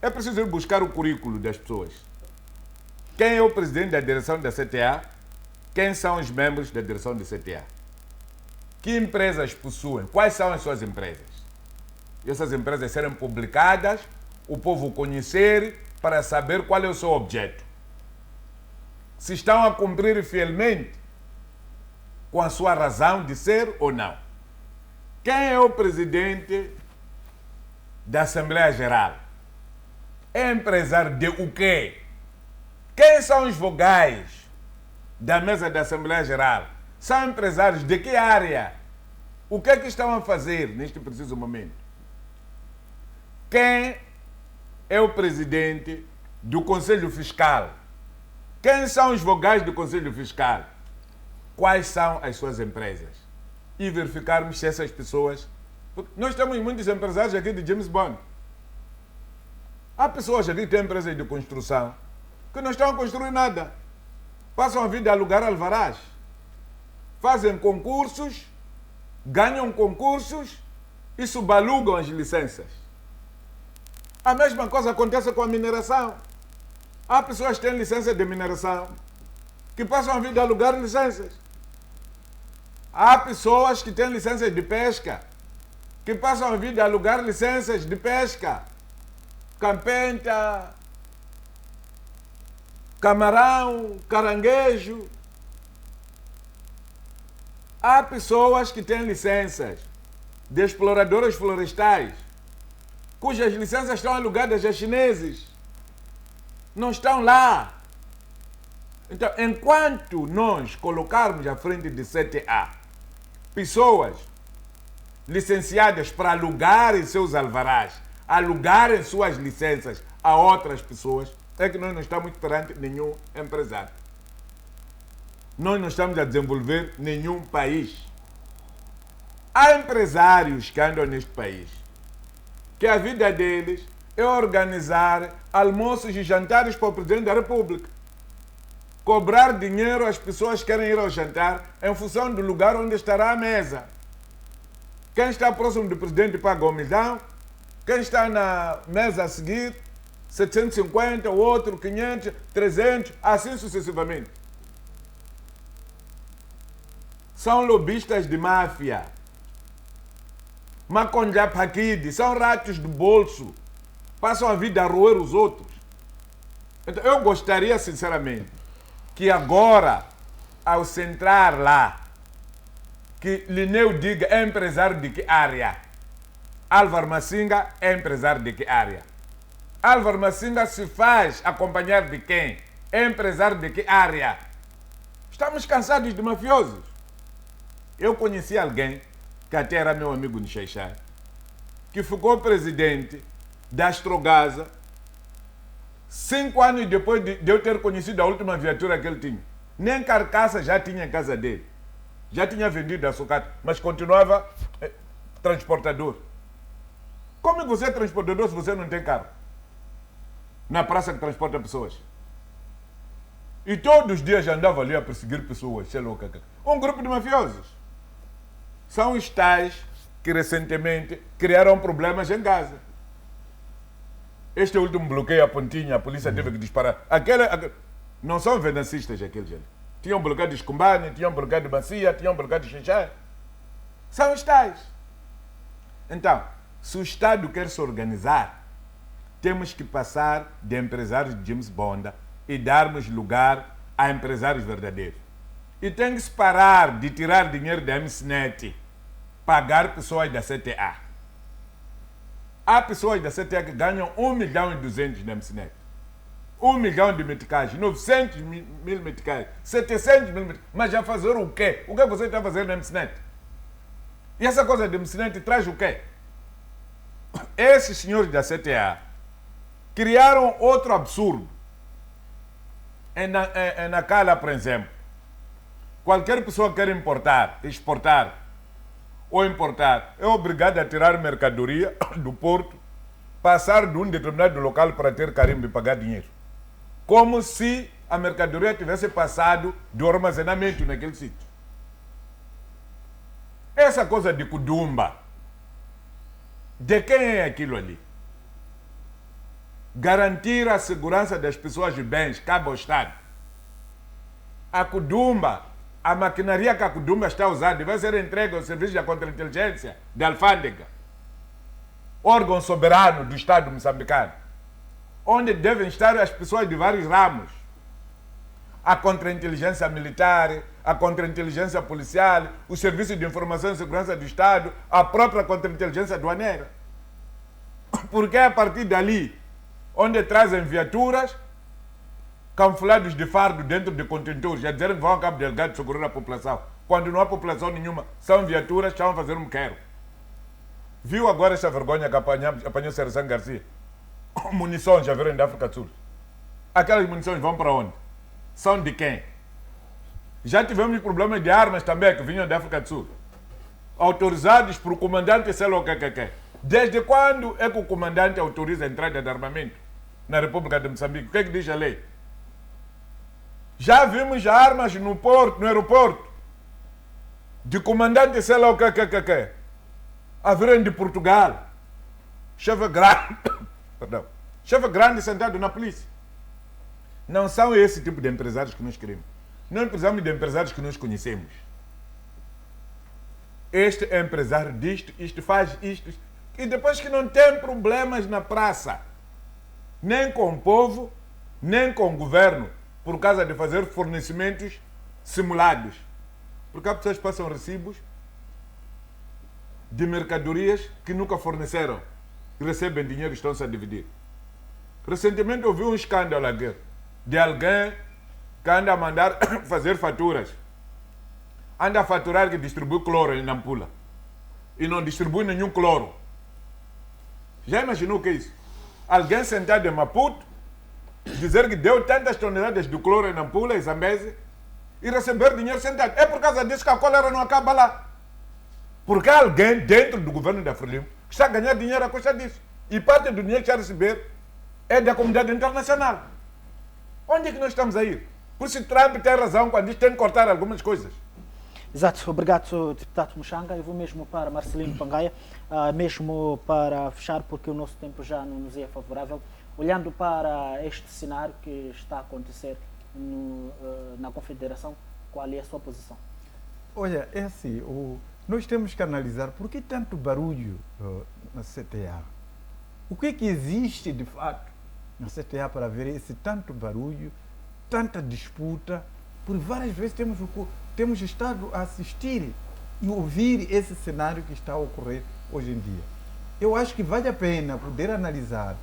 é preciso ir buscar o currículo das pessoas. Quem é o presidente da direção da CTA? Quem são os membros da direção da CTA? Que empresas possuem? Quais são as suas empresas? Essas empresas serem publicadas, o povo conhecer para saber qual é o seu objeto. Se estão a cumprir fielmente com a sua razão de ser ou não. Quem é o presidente da Assembleia Geral? É empresário de o quê? Quem são os vogais da mesa da Assembleia Geral? São empresários de que área? O que é que estão a fazer neste preciso momento? Quem é o presidente do Conselho Fiscal? Quem são os vogais do Conselho Fiscal? Quais são as suas empresas? E verificarmos se essas pessoas... Porque nós temos muitos empresários aqui de James Bond. Há pessoas aqui que têm empresas de construção que não estão a construir nada. Passam a vida a alugar alvarás. Fazem concursos, ganham concursos e subalugam as licenças. A mesma coisa acontece com a mineração. Há pessoas que têm licença de mineração que passam a vida a alugar licenças. Há pessoas que têm licenças de pesca que passam a vida a alugar licenças de pesca. Campenta, camarão, caranguejo. Há pessoas que têm licenças de exploradores florestais, cujas licenças estão alugadas a chineses. Não estão lá. Então, enquanto nós colocarmos à frente de CTA pessoas licenciadas para alugarem seus alvarás, alugarem suas licenças a outras pessoas, é que nós não estamos perante nenhum empresário. Nós não estamos a desenvolver nenhum país. Há empresários que andam neste país que a vida deles é organizar almoços e jantares para o Presidente da República. Cobrar dinheiro às pessoas que querem ir ao jantar em função do lugar onde estará a mesa. Quem está próximo do Presidente paga 1 milhão, quem está na mesa a seguir, 750, o outro 500, 300, assim sucessivamente. São lobistas de máfia. Maconjap Hakidi, são ratos do bolso. Passam a vida a roer os outros. Então, eu gostaria, sinceramente, que agora, ao centrar lá, que Lineu diga é empresário de que área? Álvaro Massinga é empresário de que área? Álvaro Massinga se faz acompanhar de quem? É empresário de que área? Estamos cansados de mafiosos. Eu conheci alguém, que até era meu amigo no Xaixai, que ficou presidente da Astrogasa 5 anos depois de eu ter conhecido a última viatura que ele tinha. Nem carcaça já tinha em casa dele. Já tinha vendido a sucata, mas continuava transportador. Como você é transportador se você não tem carro? Na praça que transporta pessoas. E todos os dias andava ali a perseguir pessoas. Um grupo de mafiosos. São os tais que recentemente criaram problemas em Gaza. Este último bloqueio à Pontinha, a polícia teve que disparar. Não são vendancistas aqueles ali. Tinham bloqueado de Escumbane, tinham bloqueado de Bacia, tinham bloqueado de Xinxai. São os tais. Então, se o Estado quer se organizar, temos que passar de empresários de James Bond e darmos lugar a empresários verdadeiros. E tem que se parar de tirar dinheiro da MCNet, pagar pessoas da CTA. Há pessoas da CTA que ganham 1 milhão e 200 na MCNet. 1 milhão de meticais, 900 mil meticais, 700 mil meticais. Mas já fazer o quê? O que você está fazendo na MCNet? E essa coisa de MCNet traz o quê? Esses senhores da CTA criaram outro absurdo. Na Cala, por exemplo, qualquer pessoa que quer importar, exportar ou importar é obrigado a tirar mercadoria do porto, passar de um determinado local para ter carimbo e pagar dinheiro. Como se a mercadoria tivesse passado do armazenamento naquele sítio. Essa coisa de Kudumba De quem é aquilo ali? Garantir a segurança das pessoas e bens cabe ao Estado. A Kudumba, a maquinaria que a Kudumba está usando vai ser entregue ao Serviço de Contra-Inteligência da Alfândega, órgão soberano do Estado moçambicano, onde devem estar as pessoas de vários ramos. A contra-inteligência militar, a contra-inteligência policial, o Serviço de Informação e Segurança do Estado, a própria contra-inteligência aduaneira. Porque é a partir dali, onde trazem viaturas camuflados de fardo dentro de contentores, a dizer que vão a Cabo Delgado socorrer a população. Quando não há população nenhuma, são viaturas que estão a fazer um quero. Viu agora essa vergonha que apanhou Sersan Garcia? Munições já viram da África do Sul. Aquelas munições vão para onde? São de quem? Já tivemos problemas de armas também que vinham da África do Sul, autorizados por o comandante sei lá o que. Desde quando é que o comandante autoriza a entrada de armamento na República de Moçambique? O que é que diz a lei? Já vimos armas no porto, no aeroporto, de comandante sei lá o que. A virem de Portugal. Chefe grande, perdão, chefe grande sentado na polícia. Não são esse tipo de empresários que nós queremos. Nós precisamos de empresários que nós conhecemos. Este é empresário disto, isto faz isto. E depois que não tem problemas na praça, nem com o povo, nem com o governo, por causa de fazer fornecimentos simulados. Porque há pessoas que passam recibos de mercadorias que nunca forneceram, que recebem dinheiro e estão-se a dividir. Recentemente ouvi um escândalo aqui, de alguém que anda a mandar fazer faturas. Anda a faturar que distribui cloro em Nampula. E não distribui nenhum cloro. Já imaginou o que é isso? Alguém sentado em Maputo, dizer que deu tantas toneladas de cloro em Nampula e Zambeze, e receber dinheiro sentado. É por causa disso que a cólera não acaba lá. Porque há alguém dentro do governo da Frelimo que está a ganhar dinheiro a custa disso. E parte do dinheiro que está a receber é da comunidade internacional. Onde é que nós estamos a ir? Por isso Trump tem razão quando diz que tem que cortar algumas coisas. Exato, obrigado, deputado Muxanga. Eu vou mesmo para Marcelino Pangaia, mesmo para fechar, porque o nosso tempo já não nos é favorável. Olhando para este cenário que está a acontecer na Confederação, qual é a sua posição? Olha, é assim, nós temos que analisar por que tanto barulho na CTA. O que é que existe de fato na CTA para ver esse tanto barulho, tanta disputa? Por várias vezes temos estado a assistir e ouvir esse cenário que está a ocorrer hoje em dia. Eu acho que vale a pena poder analisar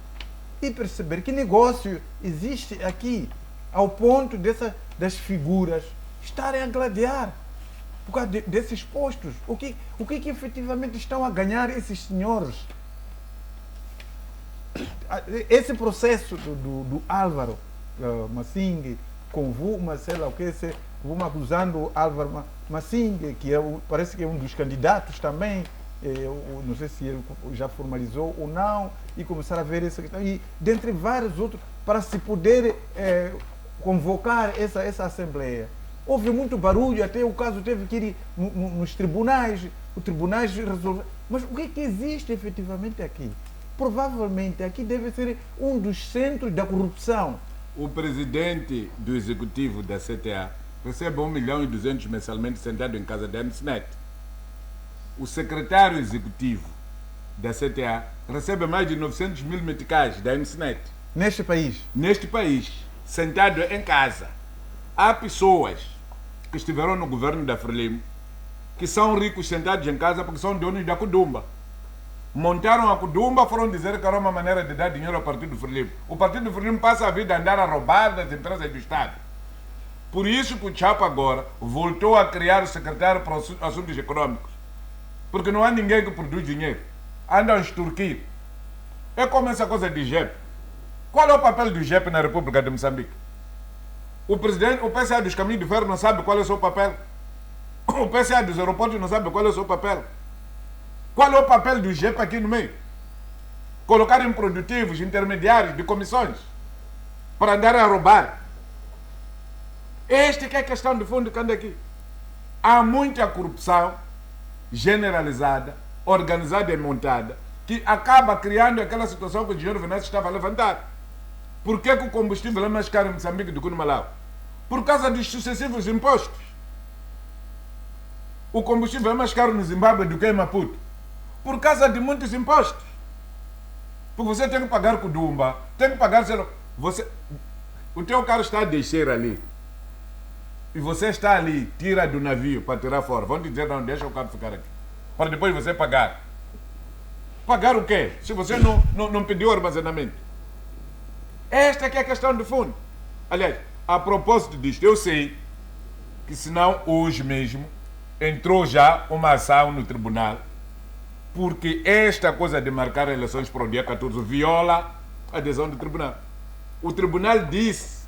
e perceber que negócio existe aqui, ao ponto das figuras estarem a gladiar por causa desses postos. O que efetivamente estão a ganhar esses senhores? Esse processo do Álvaro Massingue com Vuma, sei lá o que, Vuma acusando o Álvaro Massingue, que parece que é um dos candidatos também, não sei se ele já formalizou ou não, e começar a ver essa questão, e dentre vários outros, para se poder convocar essa Assembleia. Houve muito barulho, até o caso teve que ir nos tribunais, os tribunais resolveram. Mas o que é que existe efetivamente aqui? Provavelmente aqui deve ser um dos centros da corrupção. O presidente do executivo da CTA recebe 1.200.000 mensalmente sentado em casa da MSNet. O secretário executivo da CTA recebe mais de 900.000 meticais da MSNet. Neste país? Neste país, sentado em casa. Há pessoas que estiveram no governo da Frelimo que são ricos sentados em casa porque são donos da Kudumba. Montaram a Kudumba, foram dizer que era uma maneira de dar dinheiro ao Partido Frelimo. O Partido Frelimo passa a vida a andar a roubar das empresas do Estado. Por isso que o Chapa agora voltou a criar o secretário para os assuntos econômicos. Porque não há ninguém que produz dinheiro. Andam a extorquir. É como essa coisa de IGEP. Qual é o papel do IGEP na República de Moçambique? O PCA dos Caminhos de Ferro não sabe qual é o seu papel. O PCA dos aeroportos não sabe qual é o seu papel. Qual é o papel do IGEP aqui no meio? Colocar improdutivos, intermediários, de comissões, para andar a roubar. Este que é a questão de fundo que anda aqui. Há muita corrupção generalizada, organizada e montada, que acaba criando aquela situação que o engenheiro Venâncio estava a levantar. Por que o combustível é mais caro em Moçambique do que no Malawi? Por causa dos sucessivos impostos. O combustível é mais caro no Zimbábue do que em Maputo. Por causa de muitos impostos. Porque você tem que pagar Kudumba, tem que pagar... O teu carro está a descer ali. E você está ali, tira do navio para tirar fora. Vão te dizer, não, deixa o carro ficar aqui. Para depois você pagar. Pagar o quê? Se você não pediu armazenamento. Esta é que é a questão de fundo. Aliás, a propósito disto, eu sei que senão hoje mesmo entrou já uma ação no tribunal, porque esta coisa de marcar eleições para o dia 14 viola a decisão do tribunal. O tribunal disse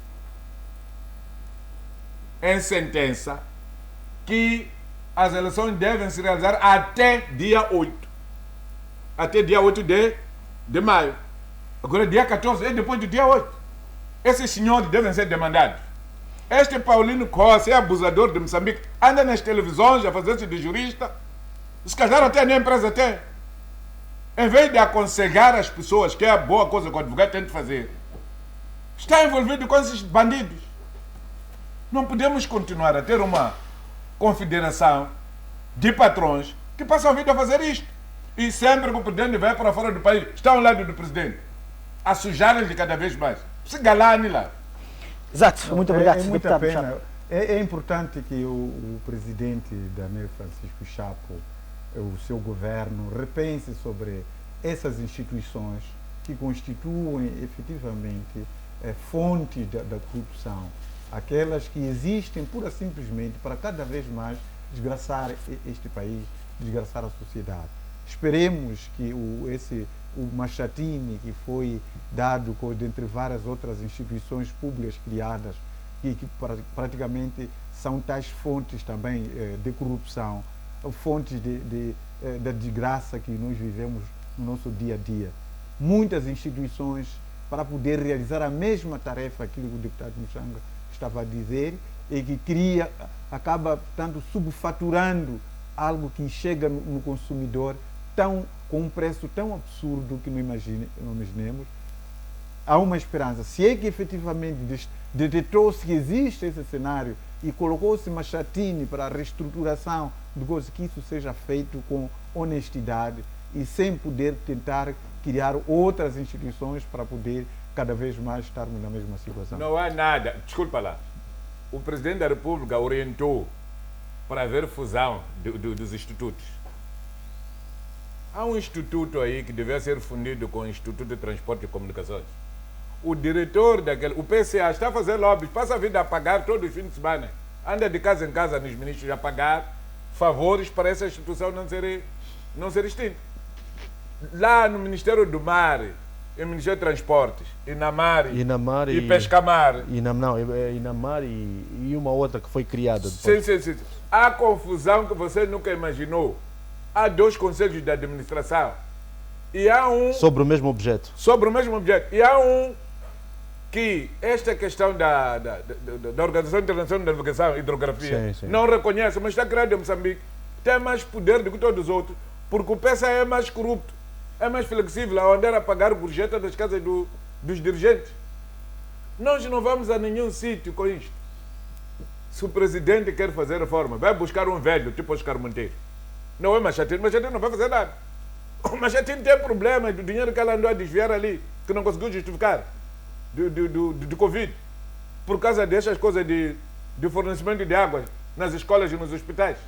em sentença que as eleições devem se realizar até dia 8. Até dia 8 de maio. Agora, dia 14 é depois do dia 8. Esses senhores devem ser demandados. Este Paulino Costa é abusador de Moçambique, anda nas televisões a fazer-se de jurista. Se calhar até nem empresa tem. Em vez de aconselhar as pessoas, que é a boa coisa que o advogado tem de fazer, está envolvido com esses bandidos. Não podemos continuar a ter uma confederação de patrões que passam a vida a fazer isto. E sempre que o presidente vai para fora do país, está ao lado do presidente, a sujar-lhe cada vez mais. Se galane lá. Exato, muito obrigado. É muita deputado pena. Chapo. É importante que o presidente Daniel Francisco Chapo, o seu governo, repense sobre essas instituições que constituem efetivamente fontes da corrupção. Aquelas que existem pura simplesmente para cada vez mais desgraçar este país, desgraçar a sociedade. Esperemos que o Machatini, que foi dado dentre várias outras instituições públicas criadas, que praticamente são tais fontes também de corrupção, fontes da desgraça que nós vivemos no nosso dia a dia. Muitas instituições para poder realizar a mesma tarefa, aquilo que o deputado Muchanga estava a dizer, e que acaba, portanto, subfaturando algo que chega no consumidor com um preço tão absurdo que não imaginemos. Há uma esperança. Se é que efetivamente detectou-se que existe esse cenário e colocou-se Machatini para a reestruturação de coisas, que isso seja feito com honestidade e sem poder tentar criar outras instituições para poder cada vez mais estarmos na mesma situação. Não há nada. Desculpa lá. O presidente da República orientou para haver fusão dos institutos. Há um instituto aí que deve ser fundido com o Instituto de Transporte e Comunicações. O diretor daquele, o PCA, está a fazer lobbies, passa a vida a pagar todo o fim de semana. Anda de casa em casa nos ministros a pagar favores para essa instituição não ser extinta. Lá no Ministério do Mar, e Ministério de Transportes, Inamar e Pescamar. Inamar e uma outra que foi criada depois. Sim. Há confusão que você nunca imaginou. Há 2 conselhos de administração. E há um... Sobre o mesmo objeto. E há um que esta questão da Organização Internacional da Navegação e Hidrografia não reconhece, mas está criado em Moçambique. Tem mais poder do que todos os outros, porque o PSA é mais corrupto. É mais flexível a andar a pagar gorjeta das casas dos dirigentes. Nós não vamos a nenhum sítio com isto. Se o presidente quer fazer reforma, vai buscar um velho, tipo Oscar Monteiro. Não é Machatini não vai fazer nada. O Machatini tem problema do dinheiro que ela andou a desviar ali, que não conseguiu justificar, do Covid, por causa dessas coisas de fornecimento de água nas escolas e nos hospitais.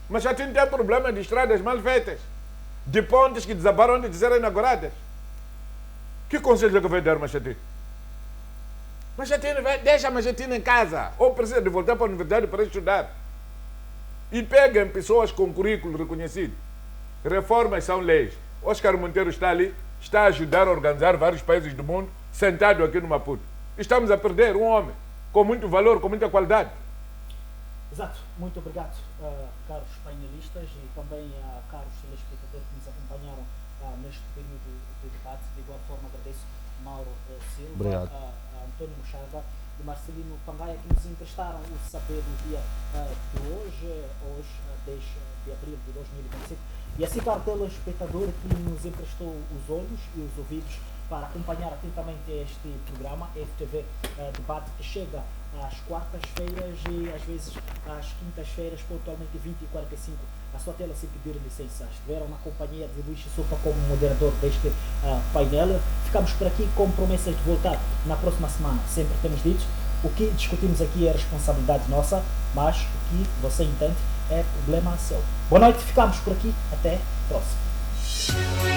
Machatini tem problema de estradas mal feitas, de pontes que desabaram antes de serem inauguradas. Que conselho é que vai dar Machatini? Deixa Machatini em casa, ou precisa de voltar para a universidade para estudar. E peguem pessoas com currículo reconhecido. Reformas são leis. Oscar Monteiro está ali, está a ajudar a organizar vários países do mundo, sentado aqui no Maputo. Estamos a perder um homem com muito valor, com muita qualidade. Exato. Muito obrigado, caros painelistas, e também a caros telespectadores que nos acompanharam neste período de debate. De igual forma, agradeço Mauro Silva, Obrigado. a Tony Muxanga e Marcelino Pangaia, que nos emprestaram o saber do dia de hoje, 10 de abril de 2025. E assim, caro telespectador que nos emprestou os olhos e os ouvidos para acompanhar atentamente este programa, FTV Debate, que chega às quartas-feiras e às vezes às quintas-feiras, pontualmente 20h45. A sua tela, sem pedir licença. Estiveram na companhia de Luís Sopa como moderador deste painel. Ficamos por aqui com promessas de voltar na próxima semana. Sempre temos dito, o que discutimos aqui é responsabilidade nossa, mas o que você entende é problema seu. Boa noite, ficamos por aqui. Até a próxima.